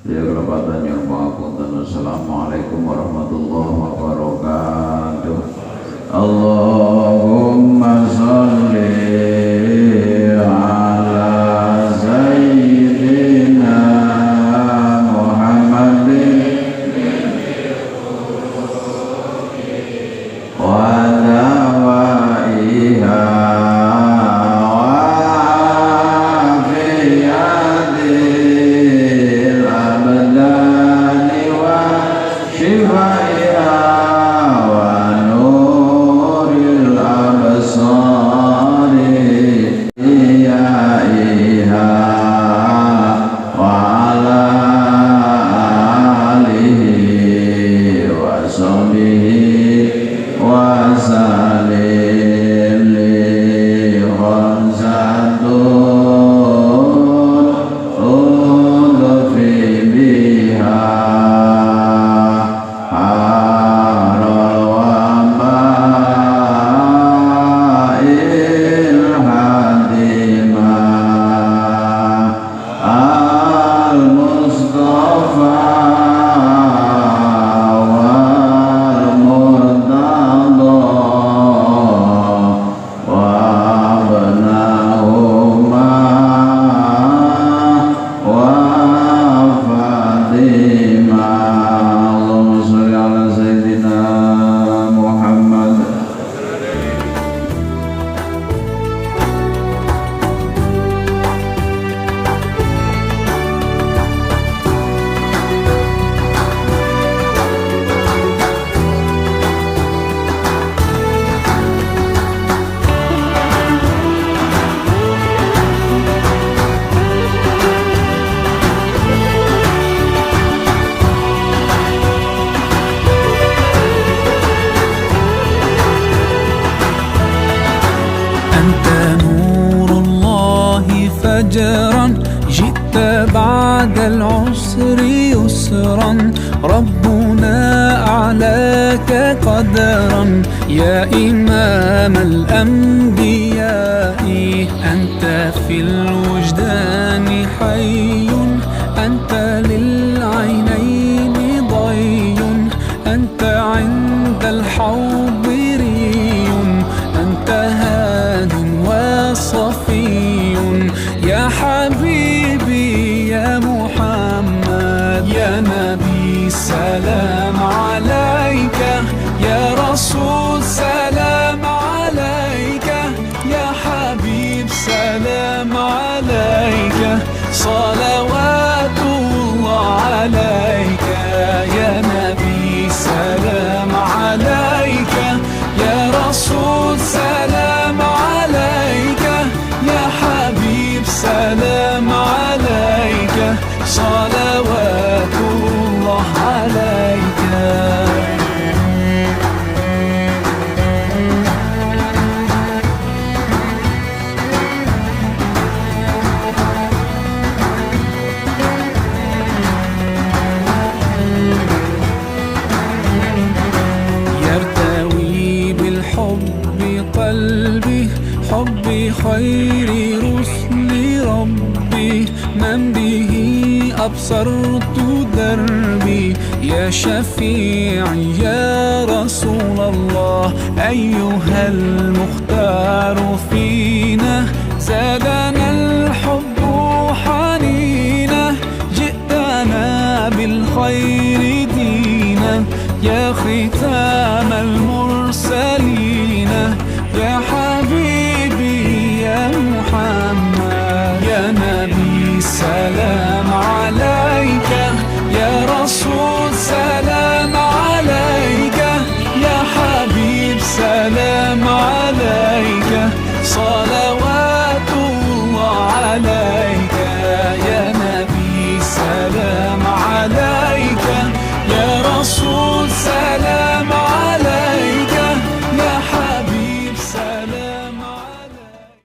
Ya kelebatan yang pangapunten. Assalamualaikum warahmatullahi wabarakatuh. Allahumma sholli ala sayyidina Muhammadin wa dawaiha فجرا جئت بعد العسر يسرا ربنا أعلاك قدرا يا إمام الأنبياء أنت في الوجدان حي أنت للعينين ضي أنت عند الحوض ري أنت هاد وصفي يا حبيبي يا محمد يا نبي سلام عليك يا رسول سلام عليك يا حبيب سلام عليك صلوات الله عليك يا نبي سلام عليك يا رسول سلام عليك يا حبيب سلام عليك صلوات الله عليك يرتوي بالحب قلبي حب خير رسل ربي من به أبصرت دربي يا شفيعي يا رسول الله أيها المختار فينا زادنا الحب حنينا جئتنا بالخير دينا يا ختام المرسلين يا حبيبي يا محمد يا نبي سلام عليك يا رسول